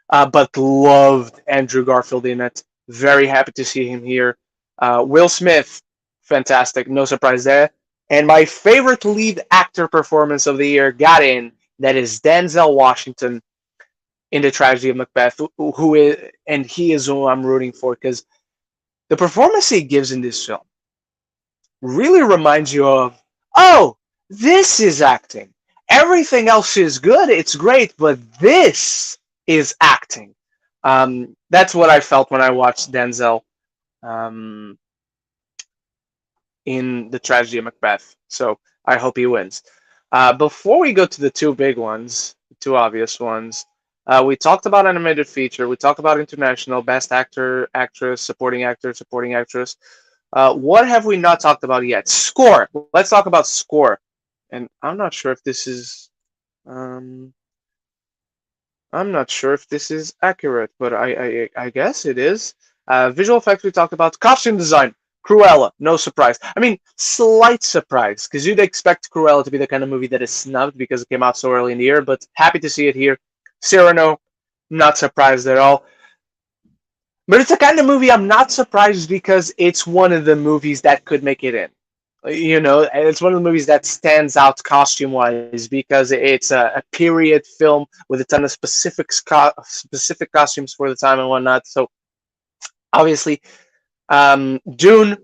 But loved Andrew Garfield in it. Very happy to see him here. Will Smith, fantastic. No surprise there. And my favorite lead actor performance of the year got in. That is Denzel Washington in The Tragedy of Macbeth, and he is who I'm rooting for because the performance he gives in this film really reminds you of, oh, this is acting. Everything else is good. It's great, but this is acting. That's what I felt when I watched Denzel in The Tragedy of Macbeth. So I hope he wins. Before we go to the two big ones, the two obvious ones, we talked about animated feature. We talked about international, best actor, actress, supporting actor, supporting actress. What have we not talked about yet? Score. Let's talk about score. And I'm not sure if this is accurate, but I guess it is. Visual effects we talked about. Costume design. Cruella, no surprise. I mean, slight surprise, because you'd expect Cruella to be the kind of movie that is snubbed because it came out so early in the year, but happy to see it here. Cyrano, not surprised at all. But it's the kind of movie I'm not surprised because it's one of the movies that could make it in. You know, it's one of the movies that stands out costume-wise because it's a period film with a ton of specific costumes for the time and whatnot. So, obviously, Dune,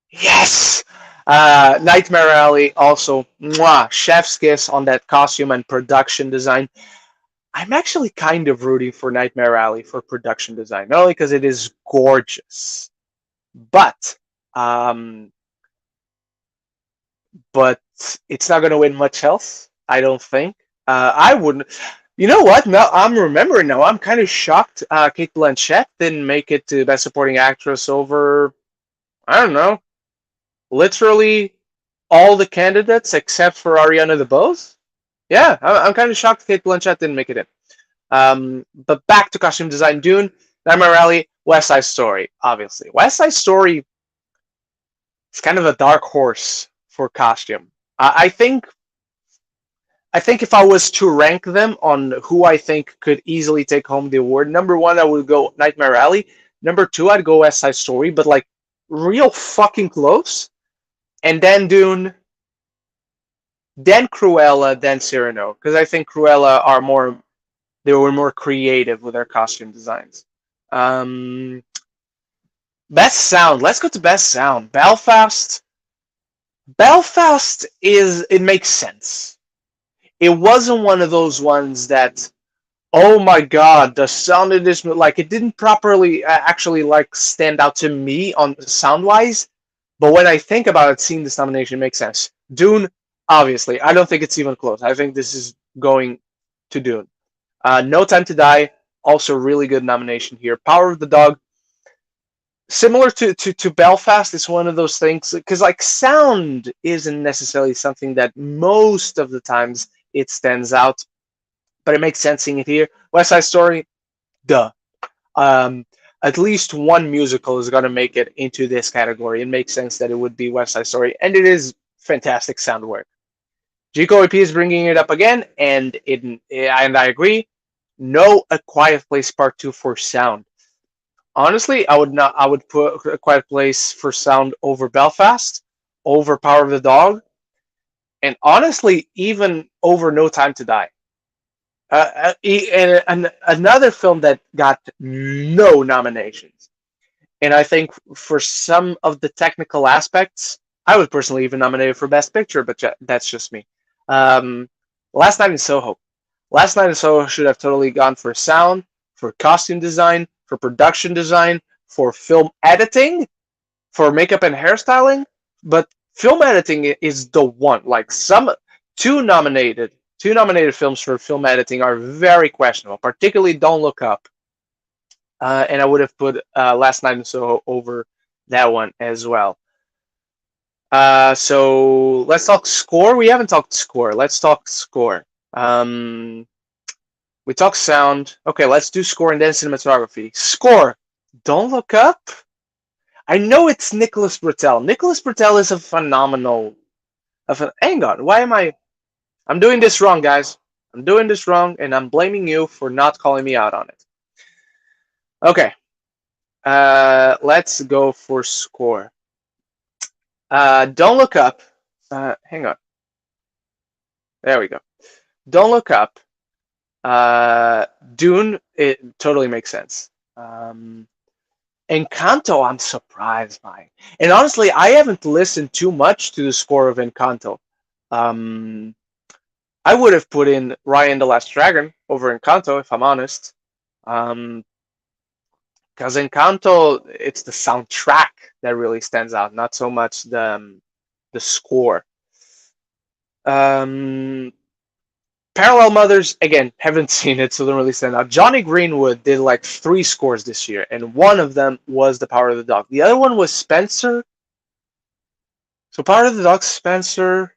yes. Nightmare Alley, also, chef's kiss on that costume and production design. I'm actually kind of rooting for Nightmare Alley for production design, not only because it is gorgeous, but it's not going to win much else, I don't think. I wouldn't. You know what? Now I'm remembering now. I'm kind of shocked Cate Blanchett didn't make it to Best Supporting Actress over, I don't know, literally all the candidates except for Ariana DeBose. Yeah, I'm kind of shocked Cate Blanchett didn't make it in. But back to costume design, Dune, Nightmare Alley, West Side Story, obviously. West Side Story is kind of a dark horse for costume. I think if I was to rank them on who I think could easily take home the award, number one, I would go Nightmare Alley. Number two, I'd go West Side Story, but like real fucking close. And then Dune, then Cruella, then Cyrano, because I think Cruella they were more creative with their costume designs. Best sound. Let's go to best sound. Belfast. It makes sense. It wasn't one of those ones that, oh my god, the sound in this, like, it didn't properly actually like stand out to me on sound wise. But when I think about it, seeing this nomination makes sense. Dune, obviously, I don't think it's even close. I think this is going to Dune. No Time to Die, also really good nomination here. Power of the Dog, similar to Belfast, it's one of those things, because like sound isn't necessarily something that most of the times it stands out, but it makes sense seeing it here. West Side Story, duh. At least one musical is going to make it into this category. It makes sense that it would be West Side Story, and it is fantastic sound work. Gico AP is bringing it up again, and I agree. No A Quiet Place Part 2 for sound. Honestly, I would put A Quiet Place for sound over Belfast, over Power of the Dog, and honestly, even over No Time to Die. And another film that got no nominations. And I think for some of the technical aspects, I would personally even nominate it for Best Picture, but that's just me. Um, Last Night in Soho. Last Night in Soho should have totally gone for sound, for costume design, for production design, for film editing, for makeup and hairstyling. But film editing is the one. Like two nominated films for film editing are very questionable, particularly Don't Look Up. And I would have put Last Night in Soho over that one as well. So let's talk score. We haven't talked score. Let's talk score. We talk sound. Okay, let's do score and then cinematography. Score. Don't Look Up. I know it's Nicholas Britell. Nicholas Britell is a phenomenal. Hang on. Why am I? I'm doing this wrong, guys. I'm doing this wrong, and I'm blaming you for not calling me out on it. Okay. Let's go for score. Don't Look Up. Hang on. There we go. Don't Look Up. Dune, it totally makes sense. Encanto, I'm surprised by. And honestly, I haven't listened too much to the score of Encanto. I would have put in Raya and the Last Dragon over Encanto, if I'm honest. Because Encanto, it's the soundtrack that really stands out, not so much the score. Parallel Mothers, again, haven't seen it, so don't really stand out. Johnny Greenwood did like 3 scores this year, and one of them was The Power of the Dog. The other one was Spencer. So Power of the Dog, Spencer.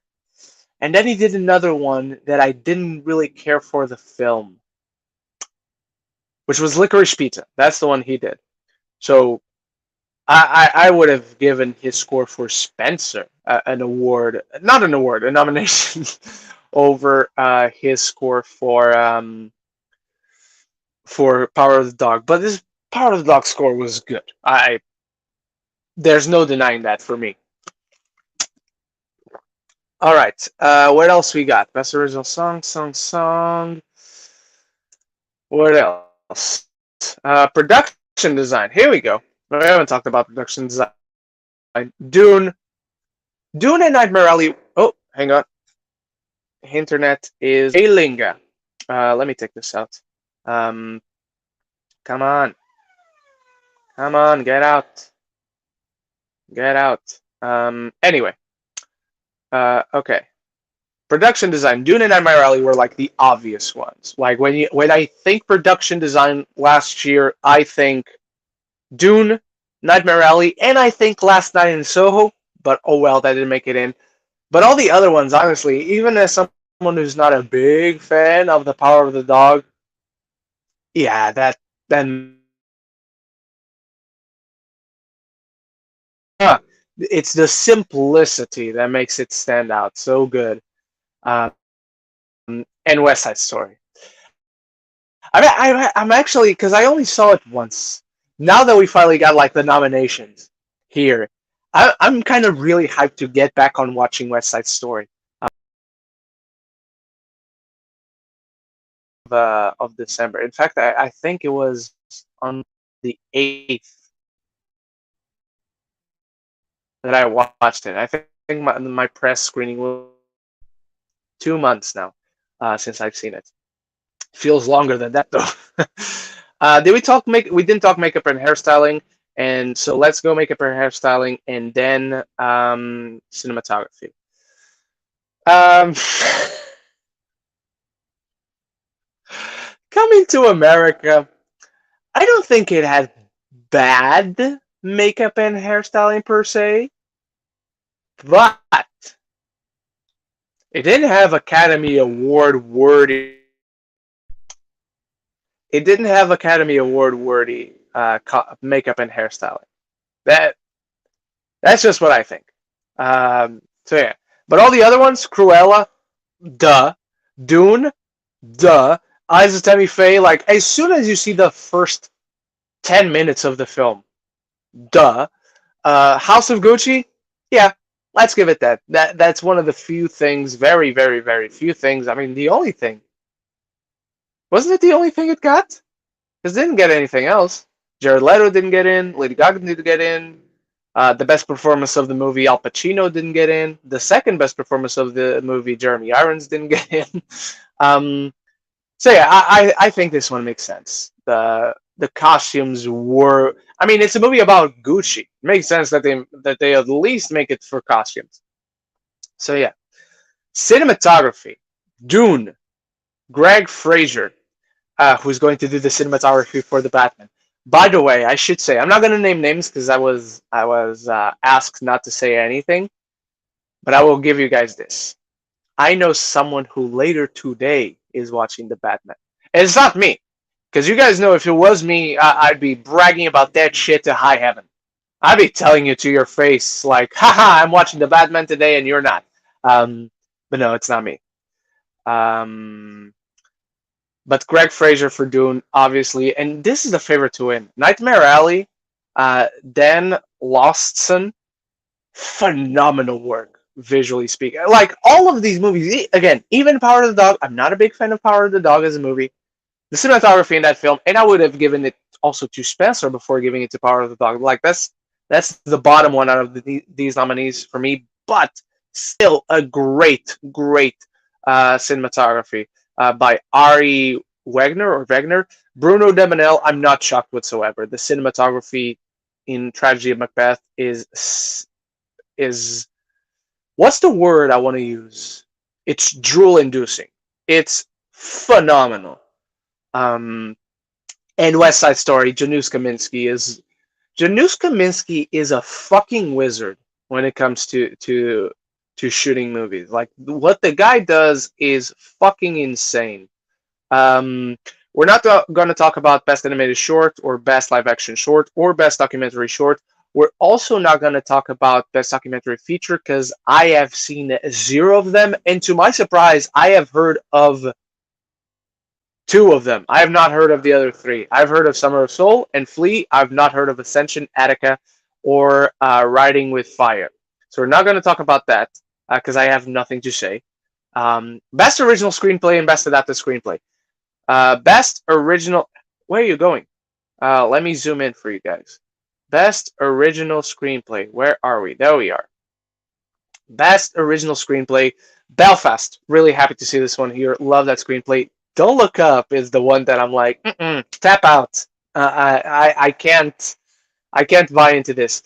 And then he did another one that I didn't really care for the film, which was Licorice Pizza. That's the one he did. So I would have given his score for Spencer an award, not an award, a nomination over his score for Power of the Dog. But this Power of the Dog score was good. There's no denying that for me. All right. What else we got? Best original song. What else? Production design. Here we go. We haven't talked about production design. Dune and Nightmare Alley. Oh, hang on. Internet is failing. Let me take this out. Come on, get out. Anyway. Okay. Production design. Dune and Nightmare Alley were like the obvious ones. Like when I think production design last year, I think Dune, Nightmare Alley, and I think Last Night in Soho. But oh well, that didn't make it in. But all the other ones, honestly, even as someone who's not a big fan of The Power of the Dog, yeah, then it's the simplicity that makes it stand out so good. And West Side Story. I'm actually, because I only saw it once. Now that we finally got like the nominations here, I'm kind of really hyped to get back on watching West Side Story. Of December. In fact, I think it was on the 8th that I watched it. I think my press screening was 2 months now since I've seen it. Feels longer than that though. Did we talk we didn't talk makeup and hairstyling, and so let's go makeup and hairstyling and then cinematography. Coming to America, I don't think it had bad makeup and hairstyling per se, but it didn't have Academy Award worthy. It didn't have Academy Award worthy makeup and hairstyling. That's just what I think. So yeah, but all the other ones, Cruella, duh, Dune, duh, Eyes of Tammy Faye. Like as soon as you see the first 10 minutes of the film, duh. House of Gucci, yeah, Let's give it that. That's one of the few things, very, very, very few things. I mean, the only thing. Wasn't it the only thing it got? Because it didn't get anything else. Jared Leto didn't get in. Lady Gaga didn't get in. The best performance of the movie, Al Pacino, didn't get in. The second best performance of the movie, Jeremy Irons, didn't get in. So yeah, I think this one makes sense. The costumes were. I mean, it's a movie about Gucci. It makes sense that they at least make it for costumes. So yeah, cinematography, Dune, Greg Fraser, who's going to do the cinematography for the Batman. By the way, I should say I'm not going to name names because I was asked not to say anything, but I will give you guys this. I know someone who later today is watching the Batman. And it's not me, because you guys know if it was me, I'd be bragging about that shit to high heaven. I'd be telling you to your face like, haha, I'm watching the Batman today and you're not. But no, it's not me. But Greg Fraser for Dune, obviously, and this is the favorite to win. Nightmare Alley, Dan Lostson, phenomenal work, visually speaking. Like, all of these movies, again, even Power of the Dog, I'm not a big fan of Power of the Dog as a movie. The cinematography in that film, and I would have given it also to Spencer before giving it to Power of the Dog. Like, that's the bottom one out of these nominees for me, but still a great cinematography by Ari Wegner. Bruno Demonel, I'm not shocked whatsoever. The cinematography in Tragedy of Macbeth is what's the word I want to use? It's drool-inducing. It's phenomenal. And West Side Story, Janusz Kaminski is a fucking wizard when it comes to shooting movies. Like, what the guy does is fucking insane. We're not going to talk about best animated short or best live action short or best documentary short. We're also not going to talk about best documentary feature because I have seen 0 of them, and to my surprise, I have heard of 2 of them. I have not heard of the other 3. I've heard of Summer of Soul and Flea. I've not heard of Ascension, Attica, or Riding with Fire. So we're not going to talk about that because I have nothing to say. Best original screenplay and best adapted screenplay. Best original. Where are you going? Let me zoom in for you guys. Best original screenplay. Where are we? There we are. Best original screenplay. Belfast. Really happy to see this one here. Love that screenplay. Don't Look Up is the one that I'm like, tap out. I can't buy into this.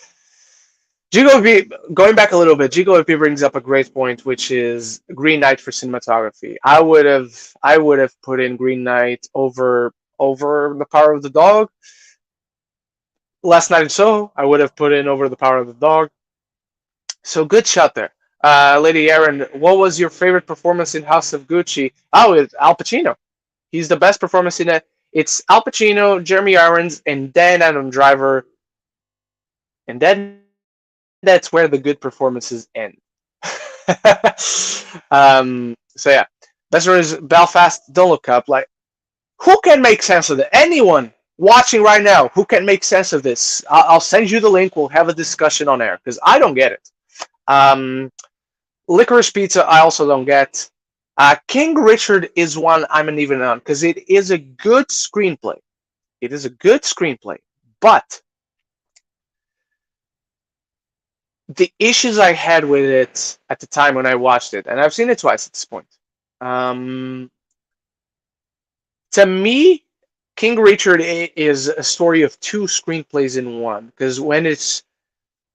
Going back a little bit, GOP brings up a great point, which is Green Knight for cinematography. I would have put in Green Knight over The Power of the Dog. Last Night in Soho, I would have put in over The Power of the Dog. So good shot there. Lady Aaron, what was your favorite performance in House of Gucci? Oh, it's Al Pacino. He's the best performance in it. It's Al Pacino, Jeremy Irons, and then Adam Driver. And then that's where the good performances end. So yeah. Best one is Belfast, Don't Look Up. Like, who can make sense of it? Anyone watching right now who can make sense of this? I'll send you the link. We'll have a discussion on air because I don't get it. Licorice Pizza, I also don't get. King Richard is one I'm uneven on because it is a good screenplay. It is a good screenplay, but the issues I had with it at the time when I watched it, and I've seen it twice at this point. To me, King Richard is a story of 2 screenplays in one. Because when it's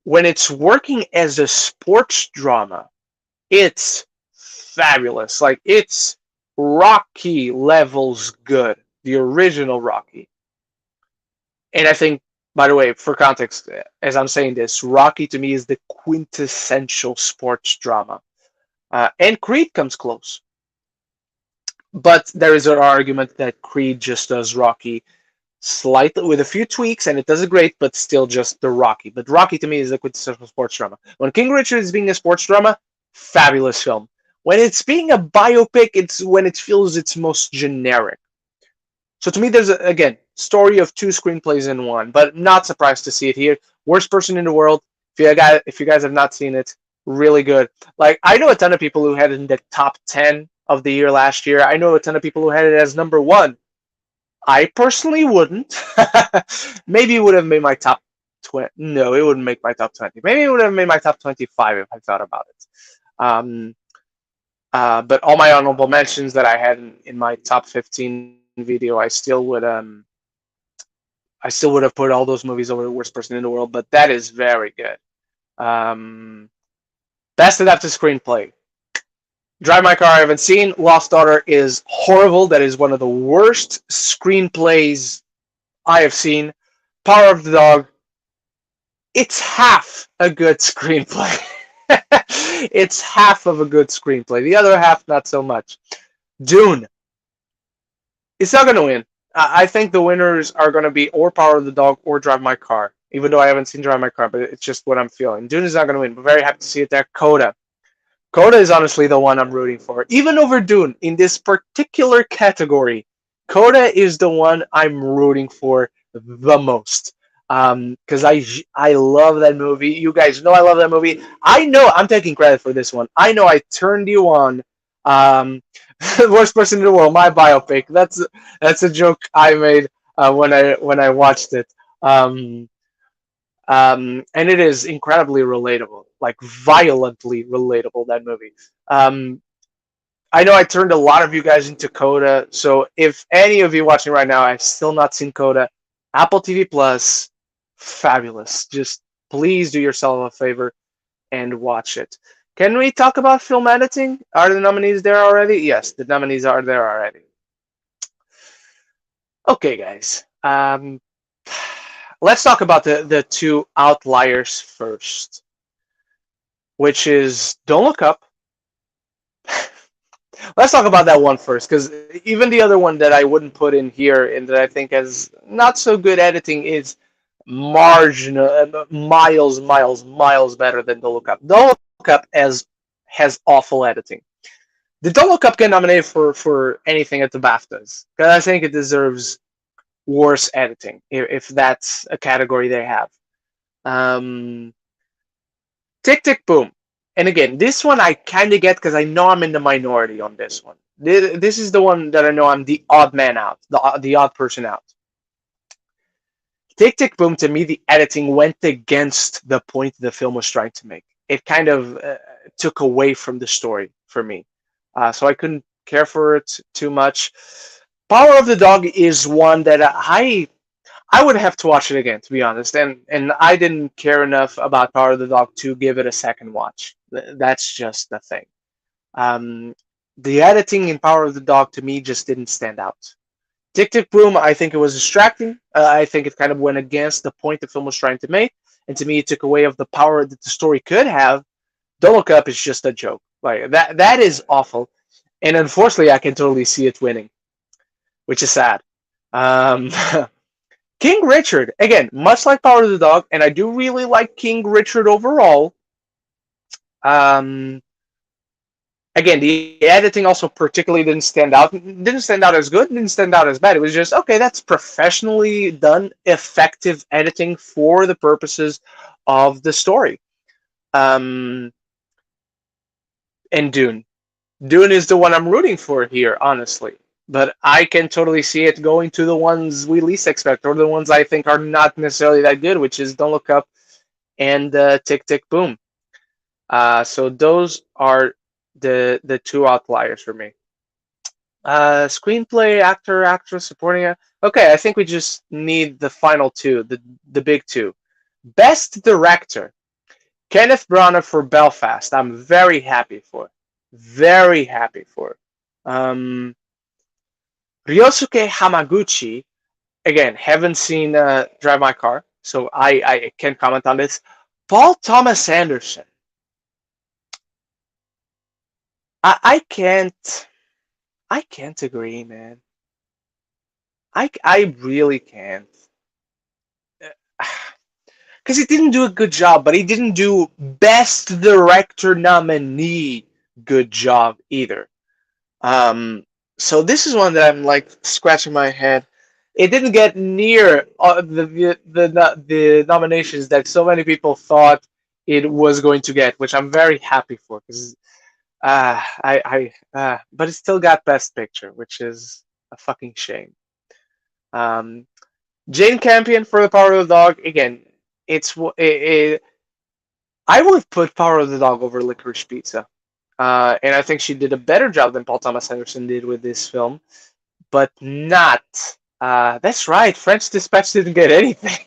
working as a sports drama, it's fabulous. Like, it's Rocky levels good. The original Rocky. And I think, by the way, for context, as I'm saying this, Rocky to me is the quintessential sports drama. And Creed comes close. But there is an argument that Creed just does Rocky slightly with a few tweaks, and it does it great, but still just the Rocky. But Rocky to me is the quintessential sports drama. When King Richard is being a sports drama, fabulous film. When it's being a biopic, it's when it feels its most generic. So to me, there's, again, story of 2 screenplays in one, but not surprised to see it here. Worst Person in the World. If you guys have not seen it, really good. Like, I know a ton of people who had it in the top 10 of the year last year. I know a ton of people who had it as number one. I personally wouldn't. Maybe it would have made my top 20. No, it wouldn't make my top 20. Maybe it would have made my top 25 if I thought about it. But all my honorable mentions that I had in my top 15 video, I still would have put all those movies over the worst person in the world. But that is very good. Best adapted screenplay. Drive My Car I haven't seen. Lost Daughter is horrible. That is one of the worst screenplays I have seen. Power of the Dog. It's half a good screenplay. It's half of a good screenplay. The other half, not so much. Dune. It's not going to win. I think the winners are going to be or Power of the Dog or Drive My Car. Even though I haven't seen Drive My Car, but it's just what I'm feeling. Dune is not going to win, but very happy to see it there. Coda. Coda is honestly the one I'm rooting for. Even over Dune, in this particular category, Coda is the one I'm rooting for the most. Because I love that movie. You guys know I love that movie. I know I'm taking credit for this one. I know I turned you on. The worst person in the world, my biopic. That's a joke I made when I watched it. And it is incredibly relatable, like violently relatable, that movie. I know I turned a lot of you guys into Coda, so if any of you watching right now have still not seen Coda, Apple TV Plus, fabulous. Just please do yourself a favor and watch it. Can we talk about film editing? Are the nominees there already? Yes, the nominees are there already. Okay, guys. Let's talk about the two outliers first, which is Don't Look Up. Let's talk about that one first, because even the other one that I wouldn't put in here and that I think has not so good editing is marginal, miles better than Don't Look Up. Don't Look Up has awful editing. Did Don't Look Up get nominated for anything at the BAFTAs? Because I think it deserves worse editing, if that's a category they have. Tick, Tick, Boom. And again, this one I kind of get because I know I'm in the minority on this one. This is the one that I know I'm the odd man out, the odd person out. Tick, Tick, Boom, to me, the editing went against the point the film was trying to make. It kind of took away from the story for me. So I couldn't care for it too much. Power of the Dog is one that I would have to watch it again, to be honest. And I didn't care enough about Power of the Dog to give it a second watch. That's just the thing. The editing in Power of the Dog, to me, just didn't stand out. Tick, Tick, Boom, I think it was distracting. I think it kind of went against the point the film was trying to make. And to me, it took away of the power that the story could have. Don't Look Up is just a joke. Like that is awful. And unfortunately, I can totally see it winning, which is sad. King Richard, again, much like Power of the Dog, and I do really like King Richard overall. Again, the editing also particularly didn't stand out. Didn't stand out as good, didn't stand out as bad. It was just, okay, that's professionally done, effective editing for the purposes of the story. And Dune. Dune is the one I'm rooting for here, honestly. But I can totally see it going to the ones we least expect, or the ones I think are not necessarily that good, which is Don't Look Up and Tick, Tick, Boom. So those are the two outliers for me. Screenplay, actor, actress, supporting. Okay, I think we just need the final two, the big two. Best director, Kenneth Branagh for Belfast. I'm very happy for. Very happy for. Ryosuke Hamaguchi. Again, haven't seen Drive My Car, so I can't comment on this. Paul Thomas Anderson. I can't agree, man. I really can't. Because he didn't do a good job, but he didn't do Best Director nominee good job either. So this is one that I'm like scratching my head. It didn't get near the nominations that so many people thought it was going to get, which I'm very happy for, because but it still got Best Picture, which is a fucking shame. Um, Jane Campion for The Power of the Dog. Again, I would put Power of the Dog over Licorice Pizza, and I think she did a better job than Paul Thomas Anderson did with this film, but not. That's right. French Dispatch didn't get anything.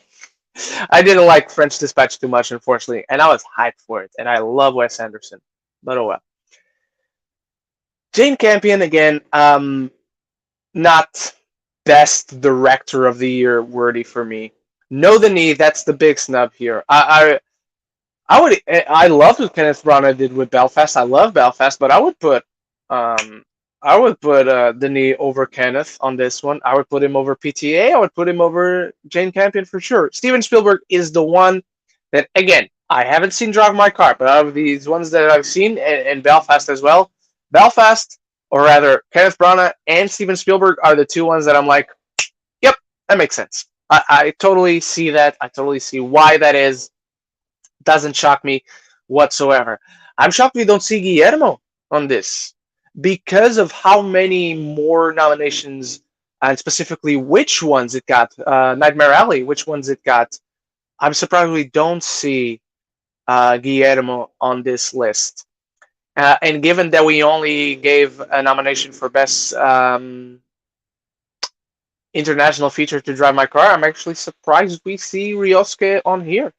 I didn't like French Dispatch too much, unfortunately, and I was hyped for it, and I love Wes Anderson, but oh well. Jane Campion again, not Best Director of the Year worthy for me. Know the Need. That's the big snub here. I loved what Kenneth Branagh did with Belfast. I love Belfast, but I would put Denis over Kenneth on this one. I would put him over PTA. I would put him over Jane Campion for sure. Steven Spielberg is the one that, again, I haven't seen Drive My Car, but out of these ones that I've seen, and Belfast as well, Belfast, or rather Kenneth Branagh and Steven Spielberg are the two ones that I'm like, yep, that makes sense. I totally see that. I totally see why that is. Doesn't shock me whatsoever. I'm shocked we don't see Guillermo on this because of how many more nominations, and specifically which ones it got. Nightmare Alley, which ones it got. I'm surprised we don't see Guillermo on this list. And given that we only gave a nomination for Best International Feature to Drive My Car, I'm actually surprised we see Ryosuke on here.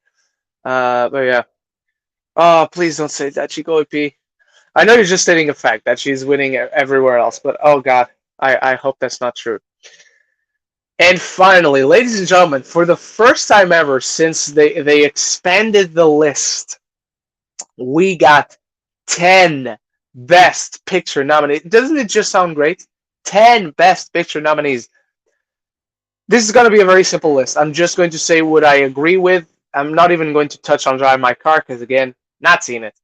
But yeah. Oh, please don't say that, Chico EP. I know you're just stating a fact that she's winning everywhere else, but oh god, I hope that's not true. And finally, ladies and gentlemen, for the first time ever since they expanded the list, we got 10 Best Picture nominees. Doesn't it just sound great? 10 Best Picture nominees. This is going to be a very simple list. I'm just going to say what I agree with. I'm not even going to touch on Drive My Car because, again, not seen it.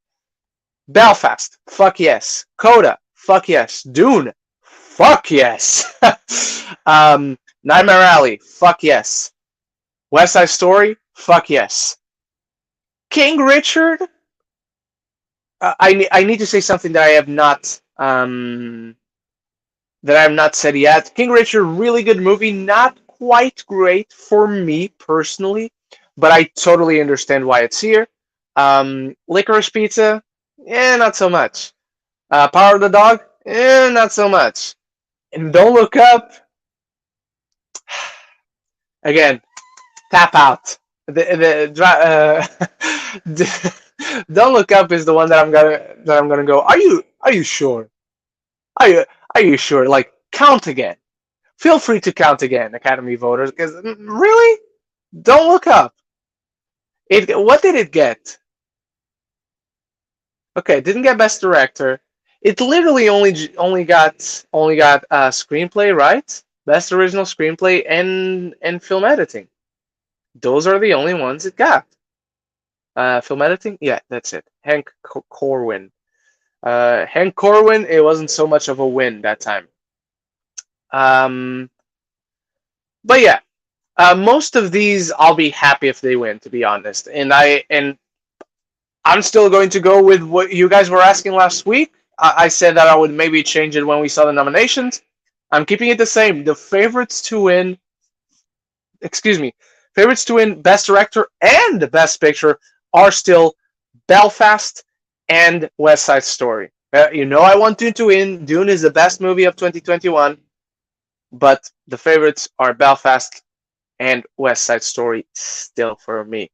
Belfast, fuck yes. Coda, fuck yes. Dune, fuck yes. Nightmare Alley, fuck yes. West Side Story, fuck yes. King Richard, I need to say something that I have not said yet. King Richard, really good movie, not quite great for me personally, but I totally understand why it's here. Licorice Pizza, not so much. Power of the Dog, not so much. And Don't Look Up, again, tap out. Don't Look Up is the one that I'm gonna go. Are you sure? Are you sure? Like, count again. Feel free to count again, Academy voters, because really, Don't Look Up. What did it get? Okay, it didn't get Best Director. It literally only got Screenplay, right? Best Original Screenplay and Film Editing. Those are the only ones it got. Film Editing, yeah, that's it. Hank Corwin. Hank Corwin, it wasn't so much of a win that time. But yeah, most of these I'll be happy if they win, to be honest. And I'm still going to go with what you guys were asking last week. I said that I would maybe change it when we saw the nominations. I'm keeping it the same. The favorites to win Best Director and Best Picture are still Belfast and West Side Story. I want Dune to win. Dune is the best movie of 2021, but the favorites are Belfast and West Side Story still for me.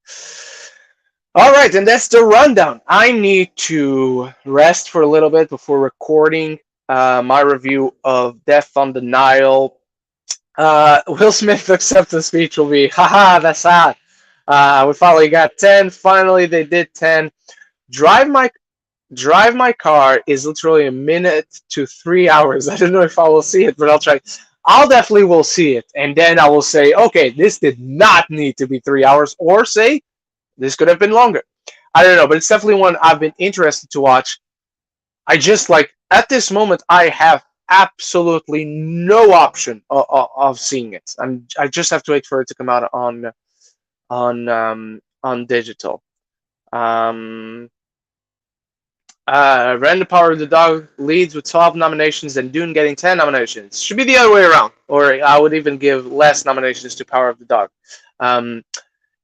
All right, and that's the rundown. I need to rest for a little bit before recording my review of Death on the Nile. Will Smith's acceptance speech will be, haha, that's sad. We finally got 10. Finally, they did 10. Drive My Car is literally a minute to 3 hours. I don't know if I will see it, but I'll try. I'll definitely will see it. And then I will say, okay, this did not need to be 3 hours, or say, this could have been longer. I don't know, but it's definitely one I've been interested to watch. I just at this moment, I have absolutely no option of seeing it. I just have to wait for it to come out on digital. Um, Rand the Power of the Dog leads with 12 nominations and Dune getting 10 nominations. Should be the other way around, or I would even give less nominations to Power of the Dog.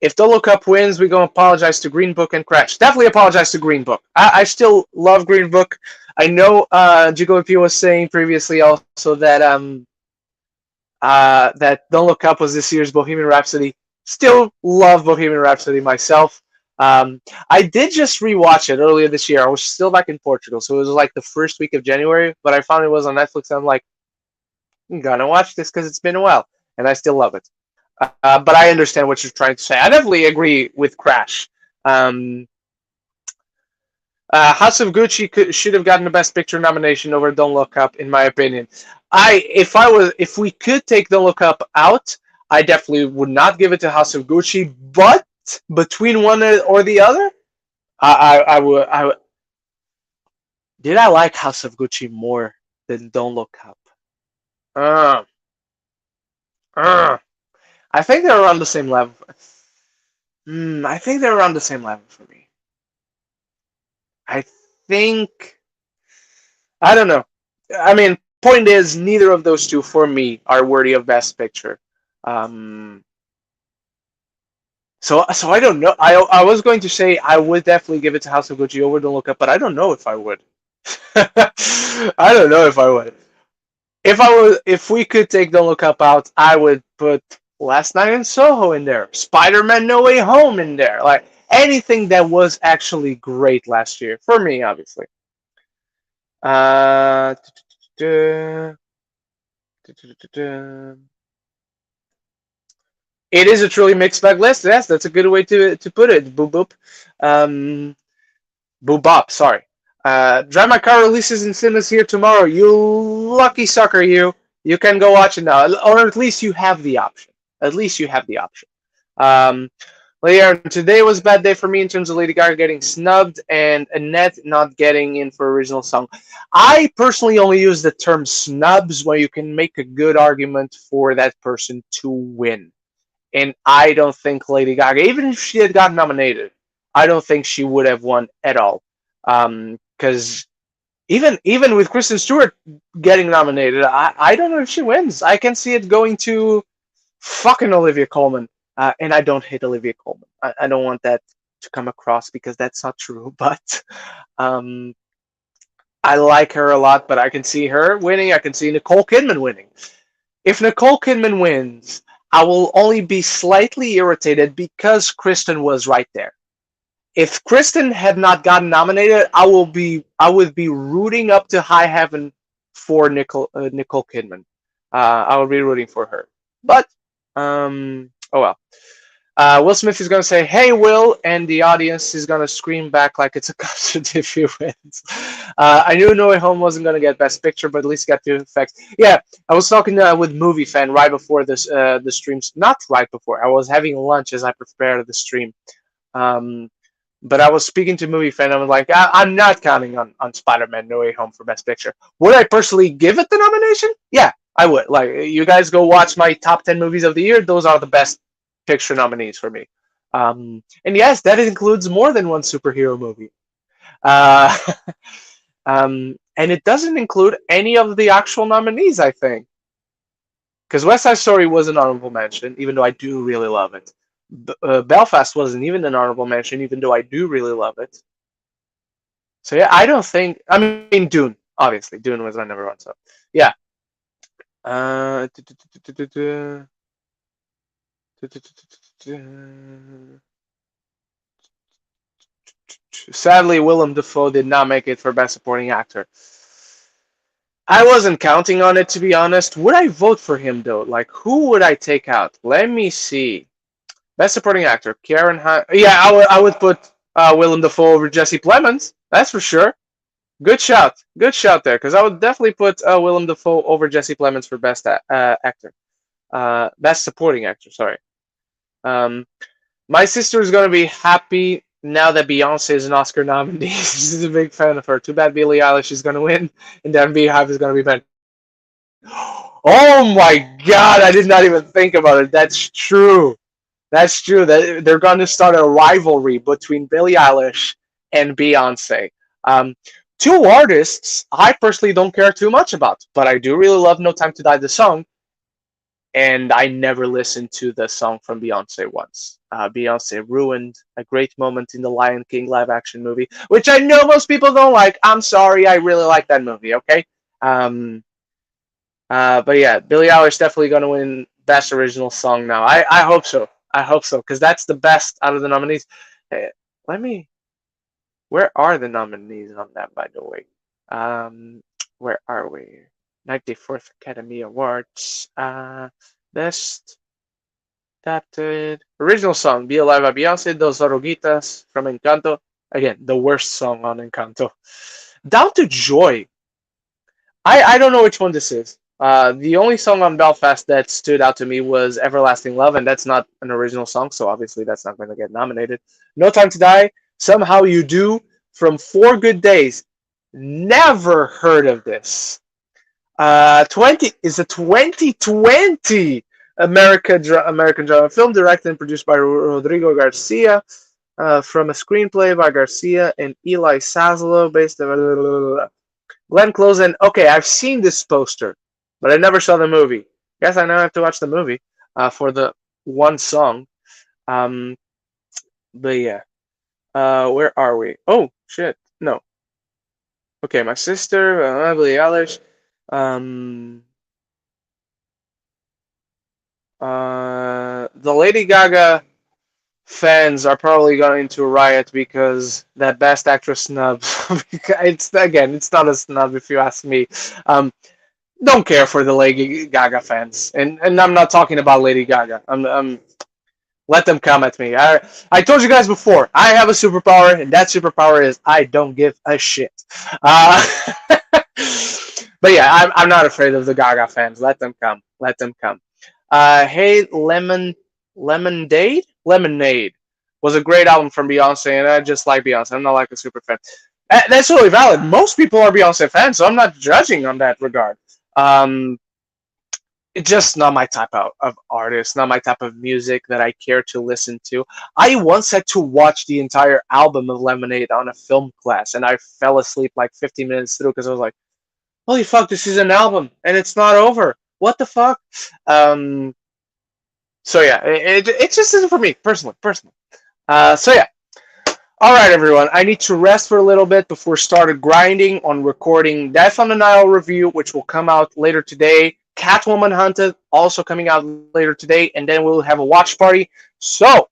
If Don't Look Up wins, we're going to apologize to Green Book and Crash. Definitely apologize to Green Book. I still love Green Book. I know Jigopi was saying previously also that that Don't Look Up was this year's Bohemian Rhapsody. Still love Bohemian Rhapsody myself. I did just rewatch it earlier this year. I was still back in Portugal, so it was like the first week of January, but I found it was on Netflix, and I'm like, I'm gonna watch this because it's been a while, and I still love it. But I understand what you're trying to say. I definitely agree with Crash. House of Gucci should have gotten the Best Picture nomination over Don't Look Up, in my opinion. If we could take Don't Look Up out, I definitely would not give it to House of Gucci. But between one or the other, I would. Did I like House of Gucci more than Don't Look Up? I think they're around the same level. I think they're around the same level for me. I think. I don't know. I mean, point is, neither of those two for me are worthy of Best Picture. So I don't know. I was going to say I would definitely give it to House of Gucci over Don't Look Up, but I don't know if I would. I don't know if I would. If we could take Don't Look Up out, I would put Last Night in Soho in there, Spider-Man: No Way Home in there, like anything that was actually great last year for me, obviously. It is a truly mixed bag list. Yes, that's a good way to put it. Boop boop. Boop bop. Sorry. Drive My Car releases in cinemas here tomorrow. You lucky sucker, you. You can go watch it now, or at least you have the option. At least you have the option. Today was a bad day for me in terms of Lady Gaga getting snubbed and Annette not getting in for original song. I personally only use the term snubs when you can make a good argument for that person to win. And I don't think Lady Gaga, even if she had gotten nominated, I don't think she would have won at all. Because even with Kristen Stewart getting nominated, I don't know if she wins. I can see it going to fucking Olivia Colman. And I don't hate Olivia Colman. I don't want that to come across because that's not true. But I like her a lot, but I can see her winning. I can see Nicole Kidman winning. If Nicole Kidman wins, I will only be slightly irritated because Kristen was right there. If Kristen had not gotten nominated, I would be rooting up to high heaven for Nicole Kidman. I would be rooting for her. But oh well. Will Smith is going to say, "Hey, Will," and the audience is going to scream back like it's a concert if he wins. I knew No Way Home wasn't going to get Best Picture, but at least got the effects. Yeah, I was talking with Movie Fan right before this the streams. Not right before. I was having lunch as I prepared the stream. But I was speaking to Movie Fan. I was like, I'm not counting on Spider-Man: No Way Home for Best Picture. Would I personally give it the nomination? Yeah, I would. Like, you guys go watch my top 10 movies of the year. Those are the best picture nominees for me. And yes, that includes more than one superhero movie. And it doesn't include any of the actual nominees, I think. Because West Side Story was an honorable mention, even though I do really love it. Belfast wasn't even an honorable mention, even though I do really love it. So yeah, I don't think... I mean, Dune. Obviously, Dune was my number one, so... Yeah. Sadly, Willem Dafoe did not make it for Best Supporting Actor. I wasn't counting on it, to be honest. Would I vote for him, though? Like, who would I take out? Let me see. Best Supporting Actor, Karen Hunt. Yeah, I would put Willem Dafoe over Jesse Plemons. That's for sure. Good shout. Good shout there, because I would definitely put Willem Dafoe over Jesse Plemons for Best Actor. Best Supporting Actor, sorry. My sister is going to be happy now that Beyonce is an Oscar nominee. She's a big fan of her. Too bad Billie Eilish is going to win, and then Beehive is going to be banned. Oh my god, I did not even think about it. That's true. That's true. That they're going to start a rivalry between Billie Eilish and Beyonce. Um, Two artists I personally don't care too much about, but I do really love "No Time to Die" the song, and I never listened to the song from Beyonce once. Beyonce ruined a great moment in the Lion King live action movie, which I know most people don't like. I'm sorry, I really like that movie. Okay, um, but yeah, Billie Eilish definitely gonna win Best Original Song now. I hope so. I hope so because that's the best out of the nominees. Let me. Where are the nominees on that, by the way? Um, where are we? 94th Academy Awards. Best adapted original song: "Be Alive" by Beyonce. "Dos Oruguitas" from Encanto. Again, the worst song on Encanto. "Down to Joy." I don't know which one this is. The only song on Belfast that stood out to me was "Everlasting Love," and that's not an original song, so obviously that's not going to get nominated. "No Time to Die," "Somehow You Do" from Four Good Days. Never heard of this. 20 is a 2020 American drama film directed and produced by Rodrigo Garcia, from a screenplay by Garcia and Eli Sazalo, based on Glenn Close. And okay, I've seen this poster, but I never saw the movie. Guess I now have to watch the movie for the one song. Um, but yeah, where are we? Oh shit, no. Okay, my sister, Billie Eilish. Um, the Lady Gaga fans are probably going to riot because that Best Actress snub. It's not a snub if you ask me. Um, don't care for the Lady Gaga fans, and I'm not talking about Lady Gaga. Let them come at me. I told you guys before, I have a superpower, and that superpower is I don't give a shit. Uh, but yeah, I'm not afraid of the Gaga fans. Let them come. Let them come. Hey, Lemonade was a great album from Beyonce, and I just like Beyonce. I'm not like a super fan. That's totally valid. Most people are Beyonce fans, so I'm not judging on that regard. Um, it's just not my type of artist, not my type of music that I care to listen to. I once had to watch the entire album of Lemonade on a film class, and I fell asleep like 15 minutes through because I was like, holy fuck, this is an album, and it's not over. What the fuck? Um, so yeah, it just isn't for me, personally. So yeah. All right, everyone. I need to rest for a little bit before started grinding on recording Death on the Nile review, which will come out later today. Catwoman Hunted also coming out later today, and then we'll have a watch party. So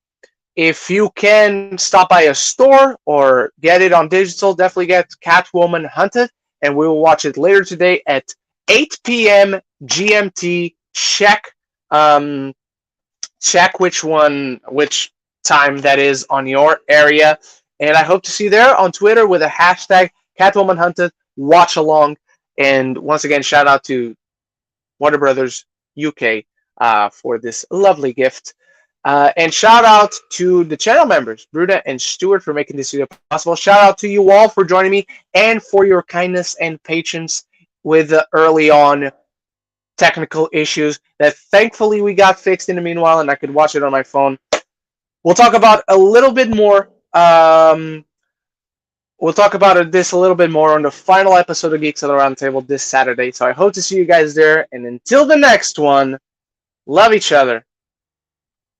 if you can stop by a store or get it on digital, definitely get Catwoman Hunted, and we will watch it later today at 8 p.m. GMT. Check which time that is on your area. And I hope to see you there on Twitter with a hashtag Catwoman Hunted watch along. And once again, shout out to Warner Brothers UK for this lovely gift. And shout out to the channel members, Bruda and Stuart, for making this video possible. Shout out to you all for joining me and for your kindness and patience with the early on technical issues that thankfully we got fixed in the meanwhile, and I could watch it on my phone. We'll talk about a little bit more. We'll talk about this a little bit more on the final episode of Geeks at the Round Table this Saturday. So I hope to see you guys there. And until the next one, love each other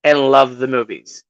and love the movies.